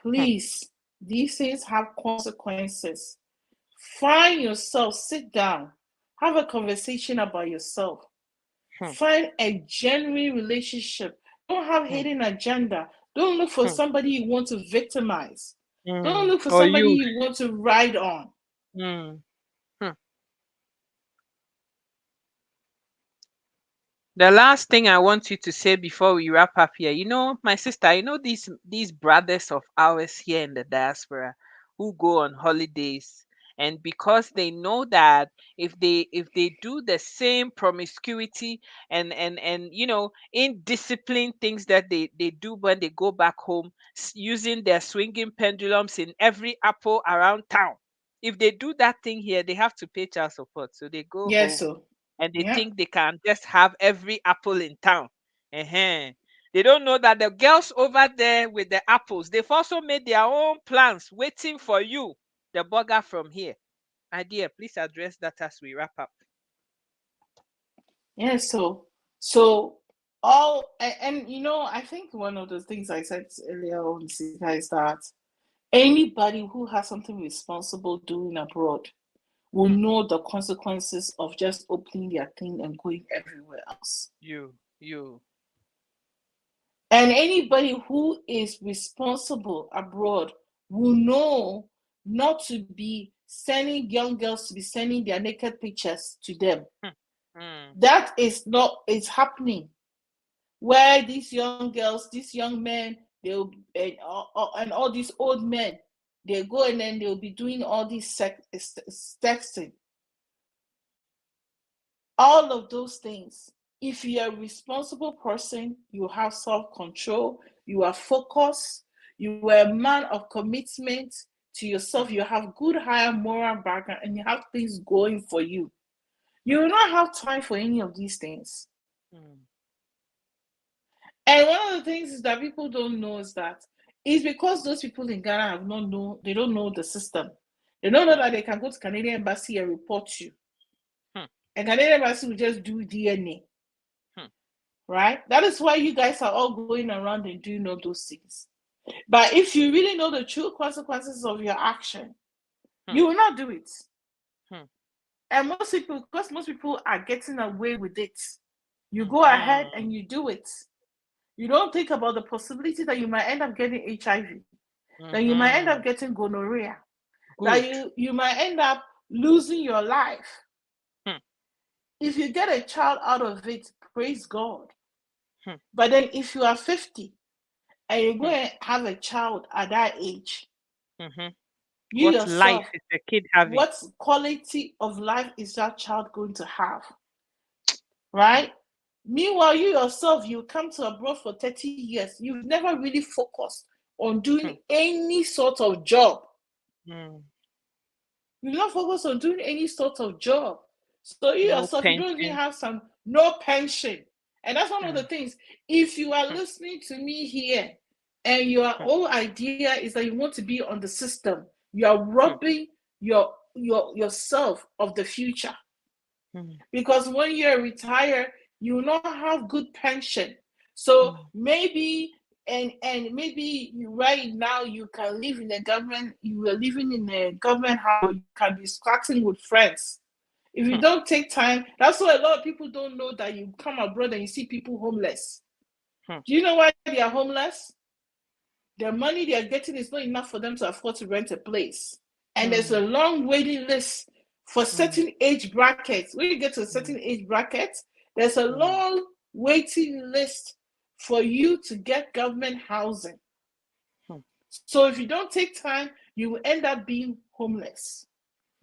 Please, these things have consequences. Find yourself, sit down, have a conversation about yourself. Find a genuine relationship. Don't have hidden agenda. Don't look for somebody you want to victimize. Don't look for Or somebody you. you want to ride on. The last thing I want you to say before we wrap up here, my sister, these brothers of ours here in the diaspora who go on holidays, and because they know that if they do the same promiscuity and indisciplined things that they do when they go back home, using their swinging pendulums in every apple around town, if they do that thing here, they have to pay child support, so they go Yes, home so and they yeah. think they can just have every apple in town. They don't know that the girls over there with the apples, they've also made their own plans waiting for you, the burger from here. My dear, please address that as we wrap up. Yeah, so all and I think one of the things I said earlier on, Sita, is that anybody who has something responsible doing abroad will know the consequences of just opening their thing and going everywhere else. You. And anybody who is responsible abroad will know not to be sending young girls to be sending their naked pictures to them. That is not, it's happening. Where these young girls, these young men, they'll and all these old men, they go and then they'll be doing all these texting. All of those things. If you're a responsible person, you have self-control, you are focused, you are a man of commitment to yourself, you have good higher moral background, and you have things going for you. You will not have time for any of these things. And one of the things is that people don't know is that it's because those people in Ghana they don't know the system. They don't know that they can go to Canadian Embassy and report you. And Canadian Embassy will just do DNA. Right? That is why you guys are all going around and doing all those things. But if you really know the true consequences of your action, you will not do it. And because most people are getting away with it, you go ahead and you do it. You don't think about the possibility that you might end up getting HIV, that you might end up getting gonorrhea, that you might end up losing your life. If you get a child out of it, praise God. But then if you are 50 and you go and have a child at that age, you What life yourself, is the kid having? what quality of life is that child going to have? Right? Meanwhile, you yourself, you come to abroad for 30 years. You've never really focused on doing any sort of job. You've not focused on doing any sort of job. So you No yourself, you don't even pension. have no pension. And that's one of the things. If you are listening to me here and your whole idea is that you want to be on the system, you are robbing your yourself of the future. mm, Because when you're retired, you will not have good pension. So mm, maybe, and maybe right now you can live in a government, you are living in a government house, you can be scratching with friends. If you mm, don't take time, that's why a lot of people don't know that you come abroad and you see people homeless. mm, Do you know why they are homeless? Their money they are getting is not enough for them to afford to rent a place. And there's a mm, long waiting list for mm, certain age brackets. When you get to a certain mm, age bracket, there's a mm, long waiting list for you to get government housing. mm, So if you don't take time, you will end up being homeless.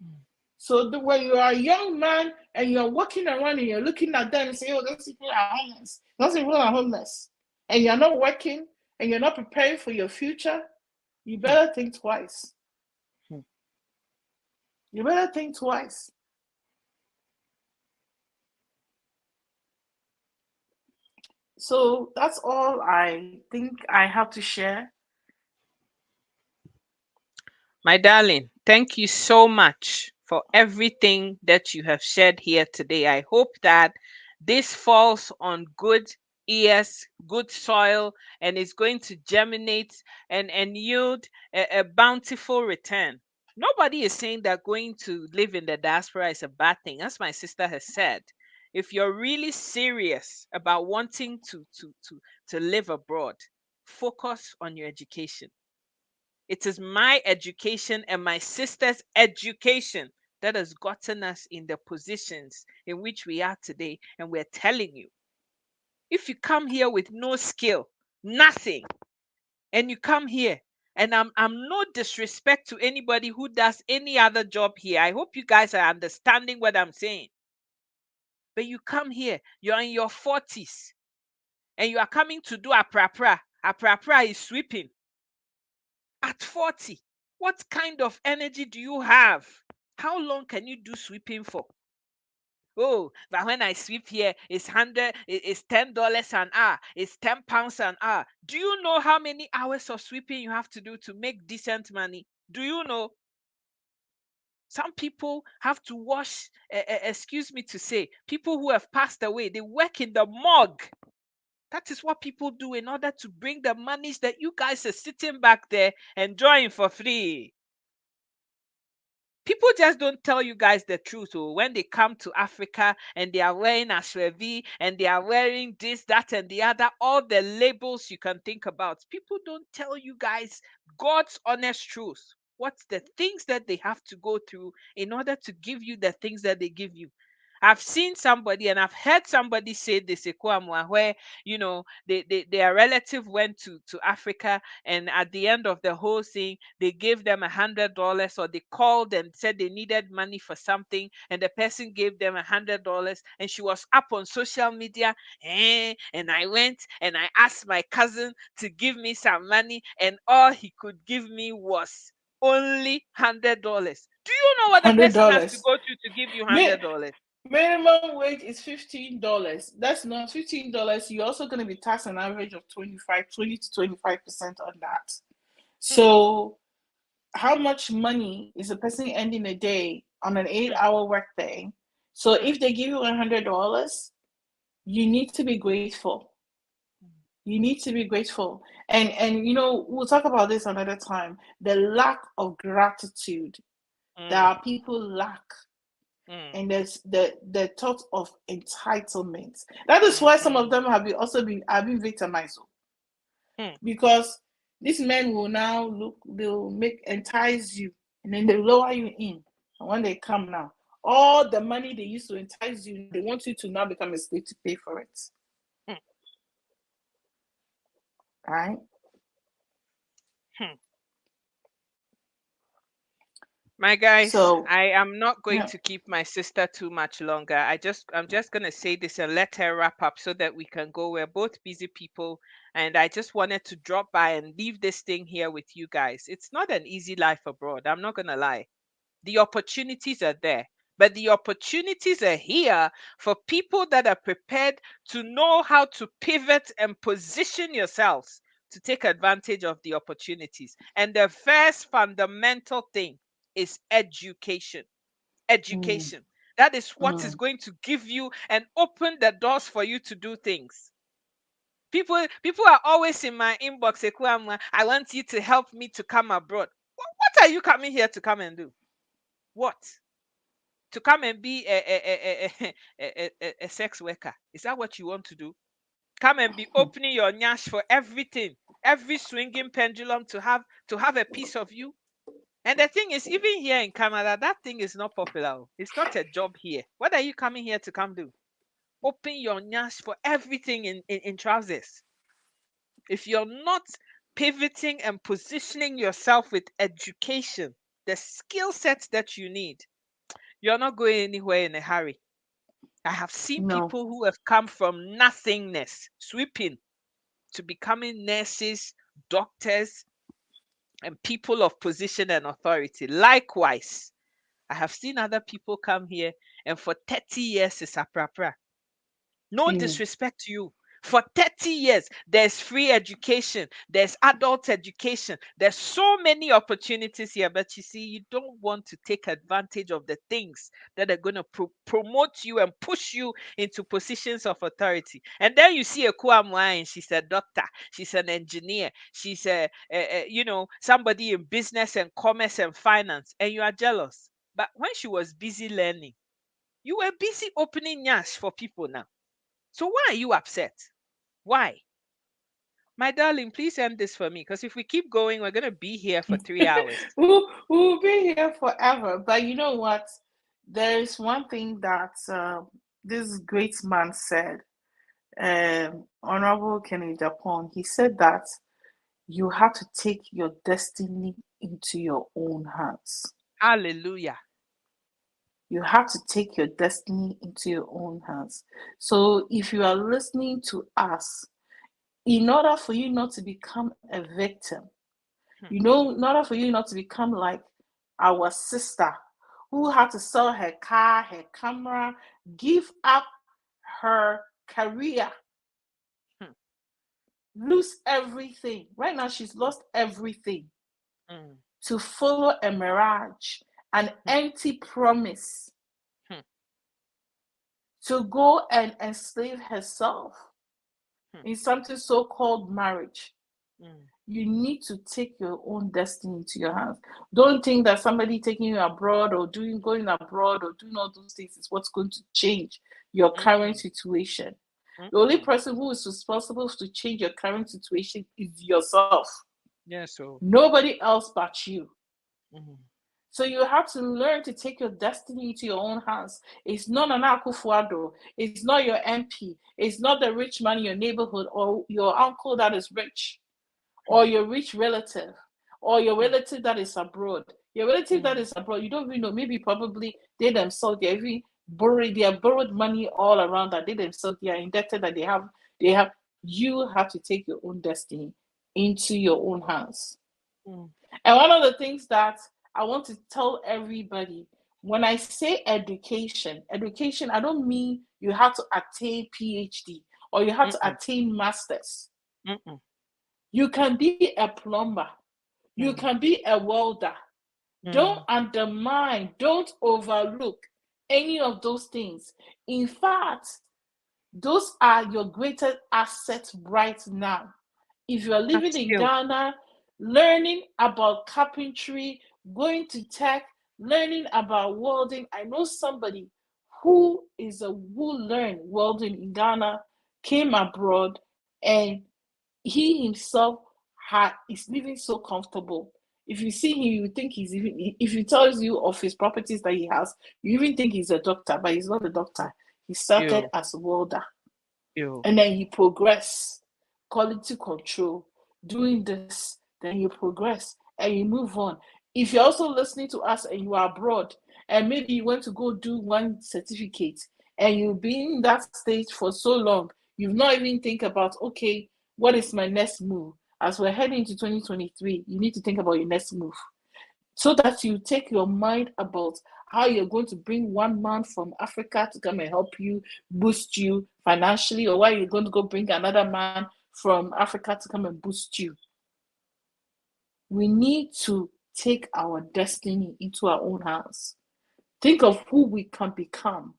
mm. So when you are a young man and you're walking around and you're looking at them and saying, oh, those people are homeless. Those people are homeless. And you're not working and you're not preparing for your future, you Hmm, better think twice. hmm. You better think twice. So that's all I think I have to share. My darling, thank you so much for everything that you have shared here today. I hope that this falls on good ears, good soil, and is going to germinate and yield a bountiful return. Nobody is saying that going to live in the diaspora is a bad thing, as my sister has said. If you're really serious about wanting to live abroad, focus on your education. It is my education and my sister's education that has gotten us in the positions in which we are today. And we're telling you, if you come here with no skill, nothing, and you come here, and I'm no disrespect to anybody who does any other job here. I hope you guys are understanding what I'm saying. But you come here, you're in your 40s, and you are coming to do a prapra. A prapra is sweeping at 40. What kind of energy do you have? How long can you do sweeping for? Oh, but when I sweep here, it's $10 an hour, it's £10 an hour. Do you know how many hours of sweeping you have to do to make decent money? Do you know? Some people have to wash, excuse me to say, people who have passed away, they work in the morgue. That is what people do in order to bring the monies that you guys are sitting back there enjoying for free. People just don't tell you guys the truth. Oh, when they come to Africa and they are wearing ashwevi and they are wearing this, that, and the other, all the labels you can think about, people don't tell you guys God's honest truth. What's the things that they have to go through in order to give you the things that they give you? I've seen somebody and I've heard somebody say this, Ekwamwa, where their relative went to Africa, and at the end of the whole thing, they gave them $100, or they called and said they needed money for something, and the person gave them $100, and she was up on social media, and I went and I asked my cousin to give me some money, and all he could give me was only $100. Do you know what the person has to $100. go to give you Mi- $100? Minimum wage is $15. That's not $15. You're also going to be taxed an average of 20 to 25% on that. Hmm, So how much money is a person ending a day on an eight hmm, hour workday? So hmm, if they give you $100, you need to be grateful. You need to be grateful. And we'll talk about this another time. The lack of gratitude that hmm, our people lack, hmm, and there's the thought of entitlement. That is hmm, why some of hmm, them have been victimized, hmm. because these men will now look, they'll make entice you, and then they lower you in. And when they come now, all the money they used to entice you, they want you to now become a slave to pay for it. Hmm, Right? hmm. My guys, So I am not going yeah, to keep my sister too much longer. I'm just gonna say this and let her wrap up so that we can go. We're both busy people, and I just wanted to drop by and leave this thing here with you guys. It's not an easy life abroad. I'm not gonna lie. The opportunities are there, but the opportunities are here for people that are prepared to know how to pivot and position yourselves to take advantage of the opportunities. And the first fundamental thing is education. Mm. Education. That is what is Mm. going to give you and open the doors for you to do things. People are always in my inbox. Ekuama, I want you to help me to come abroad. What are you coming here to come and do? What? To come and be a sex worker? Is that what you want to do? Come and be opening your nyash for everything, every swinging pendulum to have a piece of you. And the thing is, even here in Canada, that thing is not popular. It's not a job here. What are you coming here to come do? Open your nyash for everything in trousers. If you're not pivoting and positioning yourself with education, the skill sets that you need, you're not going anywhere in a hurry. I have seen No. people who have come from nothingness, sweeping, to becoming nurses, doctors, and people of position and authority. Likewise, I have seen other people come here and for 30 years is a prapra. No Mm. disrespect to you. For 30 years, there's free education, there's adult education, there's so many opportunities here. But you see, you don't want to take advantage of the things that are going to promote you and push you into positions of authority. And then you see a Kuamwa, and she's a doctor, she's an engineer, she's somebody in business and commerce and finance, and you are jealous. But when she was busy learning, you were busy opening nyash for people now. So why are you upset? Why? My darling, please end this for me because if we keep going, we're going to be here for 3 hours. We'll be here forever. But you know what? There is one thing that this great man said, Honorable Kenny Japan. He said that you have to take your destiny into your own hands. Hallelujah. You have to take your destiny into your own hands. So if you are listening to us, in order for you not to become a victim, Hmm, in order for you not to become like our sister who had to sell her car, her camera, give up her career, hmm, lose everything. Right now, she's lost everything hmm, to follow a mirage, an hmm, empty promise hmm, to go and enslave herself hmm, in something so called marriage. hmm, You need to take your own destiny into your hands. Don't think that somebody taking you abroad or going abroad or doing all those things is what's going to change your current mm-mm, situation. The only mm-mm. person who is responsible to change your current situation is yourself. Yes, so. Nobody else but you. Mhm, So you have to learn to take your destiny into your own hands. It's not an Akufuado. It's not your MP. It's not the rich man in your neighborhood or your uncle that is rich hmm, or your rich relative or your hmm, relative that is abroad. Your relative that hmm, is abroad, you don't even know. Maybe probably they themselves they're even borrowed, they have borrowed money all around that they themselves they are indebted that they have you have to take your own destiny into your own hands. hmm, And one of the things that I want to tell everybody when I say education, I don't mean you have to attain PhD or you have to mm-mm, attain masters. mm-mm, You can be a plumber, you hmm, can be a welder. Don't hmm, undermine, don't overlook any of those things. In fact, those are your greatest assets right now. If you are a living in skill. Ghana, learning about carpentry, going to tech, learning about welding. I know somebody who learned welding in Ghana, came abroad, and he himself is living so comfortable. If you see him, you think he's even if he tells you of his properties that he has, you even think he's a doctor, but he's not a doctor. He started You, as a welder you. and then you progress, quality control, doing this, then you progress and you move on. If you're also listening to us and you are abroad and maybe you want to go do one certificate and you've been in that stage for so long, you've not even think about, okay, what is my next move? As we're heading into 2023, you need to think about your next move so that you take your mind about how you're going to bring one man from Africa to come and help you, boost you financially, or why you're going to go bring another man from Africa to come and boost you. We need to take our destiny into our own hands. Think of who we can become.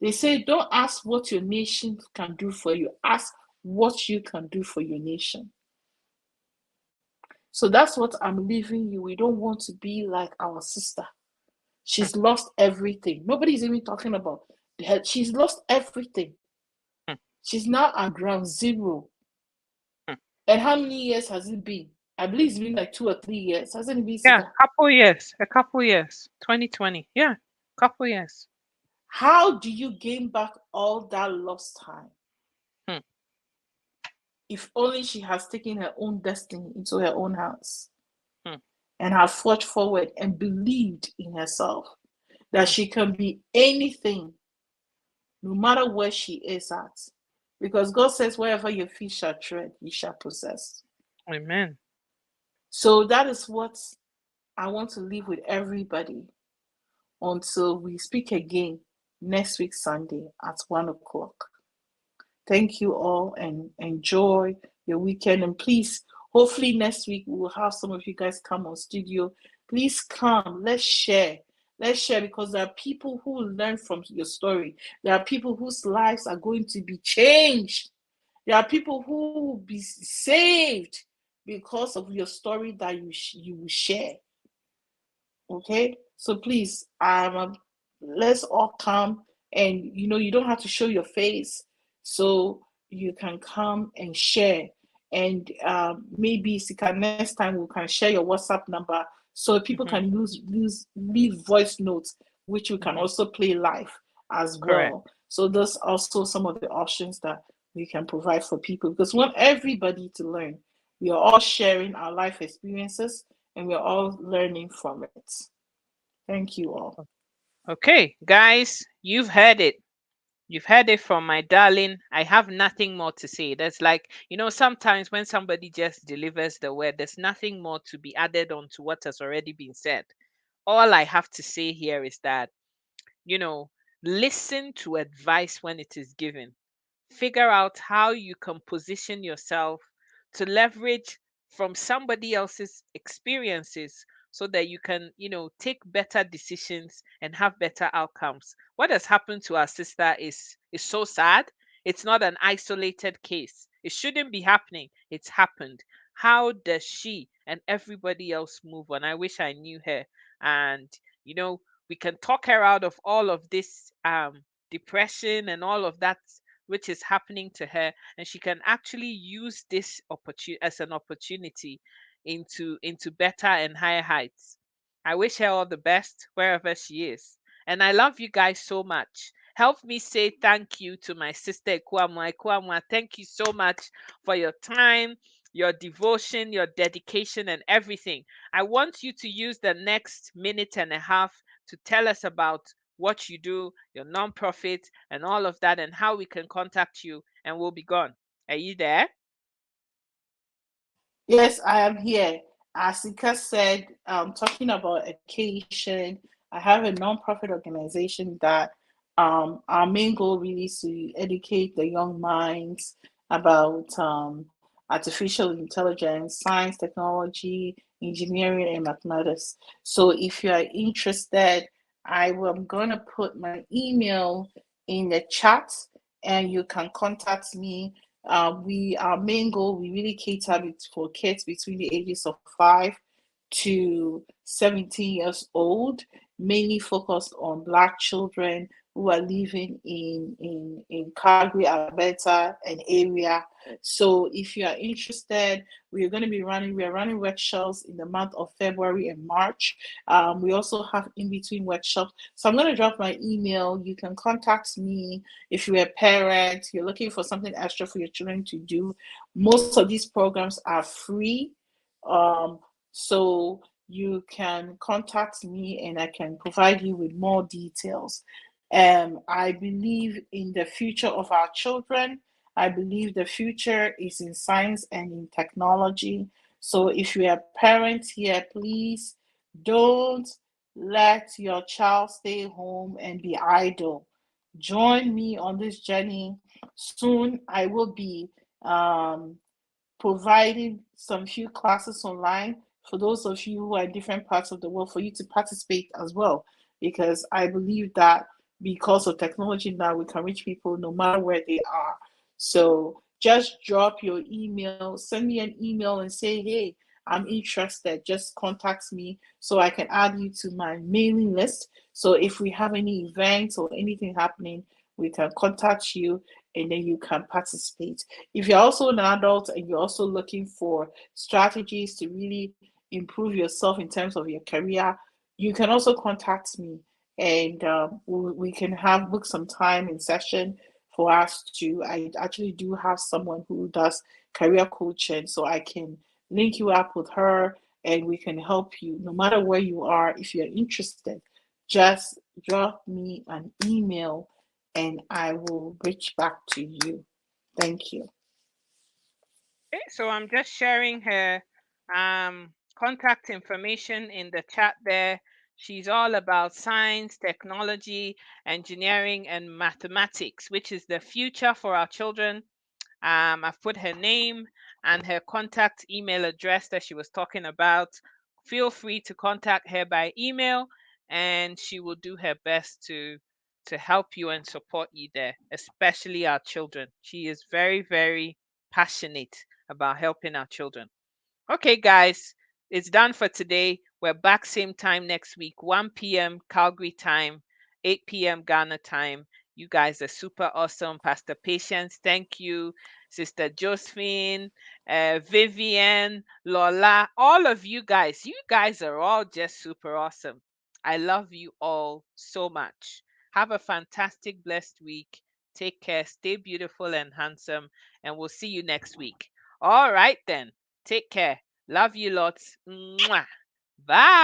They say, don't ask what your nation can do for you, ask what you can do for your nation. So that's what I'm leaving you. We don't want to be like our sister. Hmm, She's lost everything. Nobody's even talking about her. She's lost everything. hmm, She's now at ground zero. hmm. And how many years has it been? I believe it's been like 2 or 3 years. Hasn't it been, Yeah, Sika? couple years, a couple years. 2020. Yeah, couple years. How do you gain back all that lost time? Hmm, If only she has taken her own destiny into her own hands hmm, and have fought forward and believed in herself that hmm. she can be anything no matter where she is at. Because God says, wherever your feet shall tread, you shall possess. Amen. So that is what I want to leave with everybody until we speak again next week, Sunday at 1 o'clock. Thank you all and enjoy your weekend. And please, hopefully next week we will have some of you guys come on studio. Please come. Let's share. Let's share because there are people who will learn from your story. There are people whose lives are going to be changed. There are people who will be saved because of your story that you will share. Okay, so please, let's all come, and you don't have to show your face, so you can come and share. And maybe Sika, next time we can share your WhatsApp number so people Hmm. can leave voice notes, which we can Hmm. also play live as Correct. well. So there's also some of the options that we can provide for people because we want everybody to learn. We are all sharing our life experiences and we're all learning from it. Thank you all. Okay, guys, you've heard it. You've heard it from my darling. I have nothing more to say. There's like, sometimes when somebody just delivers the word, there's nothing more to be added on to what has already been said. All I have to say here is that, you know, listen to advice when it is given. Figure out how you can position yourself to leverage from somebody else's experiences so that you can, take better decisions and have better outcomes. What has happened to our sister is so sad. It's not an isolated case. It shouldn't be happening. It's happened. How does she and everybody else move on? I wish I knew her. And you know, we can talk her out of all of this depression and all of that which is happening to her, and she can actually use this opportunity as an opportunity into better and higher heights. I wish her all the best wherever she is, and I love you guys so much. Help me say thank you to my sister Ekuamwa. Ekuamwa, thank you so much for your time, your devotion, your dedication, and everything. I want you to use the next minute and a half to tell us about what you do, your nonprofit, and all of that, and how we can contact you, and we'll be gone. Are you there? Yes, I am here. As Ika said, talking about education, I have a non-profit organization that our main goal really is to educate the young minds about artificial intelligence, science, technology, engineering, and mathematics. So if you are interested, I'm going to put my email in the chat and you can contact me. Our main goal, we really cater it for kids between the ages of 5 to 17 years old, mainly focused on Black children who are living in Calgary, Alberta, an area. So if you are interested, we are running workshops in the month of February and March. We also have in between workshops. So I'm going to drop my email. You can contact me if you're a parent, you're looking for something extra for your children to do. Most of these programs are free. Um, so you can contact me and I can provide you with more details. I believe in the future of our children. I believe the future is in science and in technology. So if you're a parent here, please don't let your child stay home and be idle. Join me on this journey. Soon I will be um, providing some few classes online for those of you who are in different parts of the world, for you to participate as well. Because I believe that because of technology now, we can reach people no matter where they are. So just drop your email, send me an email and say, hey, I'm interested. Just contact me so I can add you to my mailing list. So if we have any events or anything happening, we can contact you and then you can participate. If you're also an adult and you're also looking for strategies to really improve yourself in terms of your career, you can also contact me and we can have book some time in session for us to. I actually do have someone who does career coaching, so I can link you up with her and we can help you no matter where you are. If you're interested, just drop me an email and I will reach back to you. Thank you. Okay, so I'm just sharing her contact information in the chat there. She's all about science, technology, engineering, and mathematics, which is the future for our children. I've put her name and her contact email address that she was talking about. Feel free to contact her by email, and she will do her best to help you and support you there, especially our children. She is very, very passionate about helping our children. Okay, guys, it's done for today. We're back same time next week, 1 p.m. Calgary time, 8 p.m. Ghana time. You guys are super awesome. Pastor Patience, thank you. Sister Josephine, Vivian, Lola, all of you guys are all just super awesome. I love you all so much. Have a fantastic, blessed week. Take care, stay beautiful and handsome, and we'll see you next week. All right, then. Take care. Love you lots. Mwah. Bye.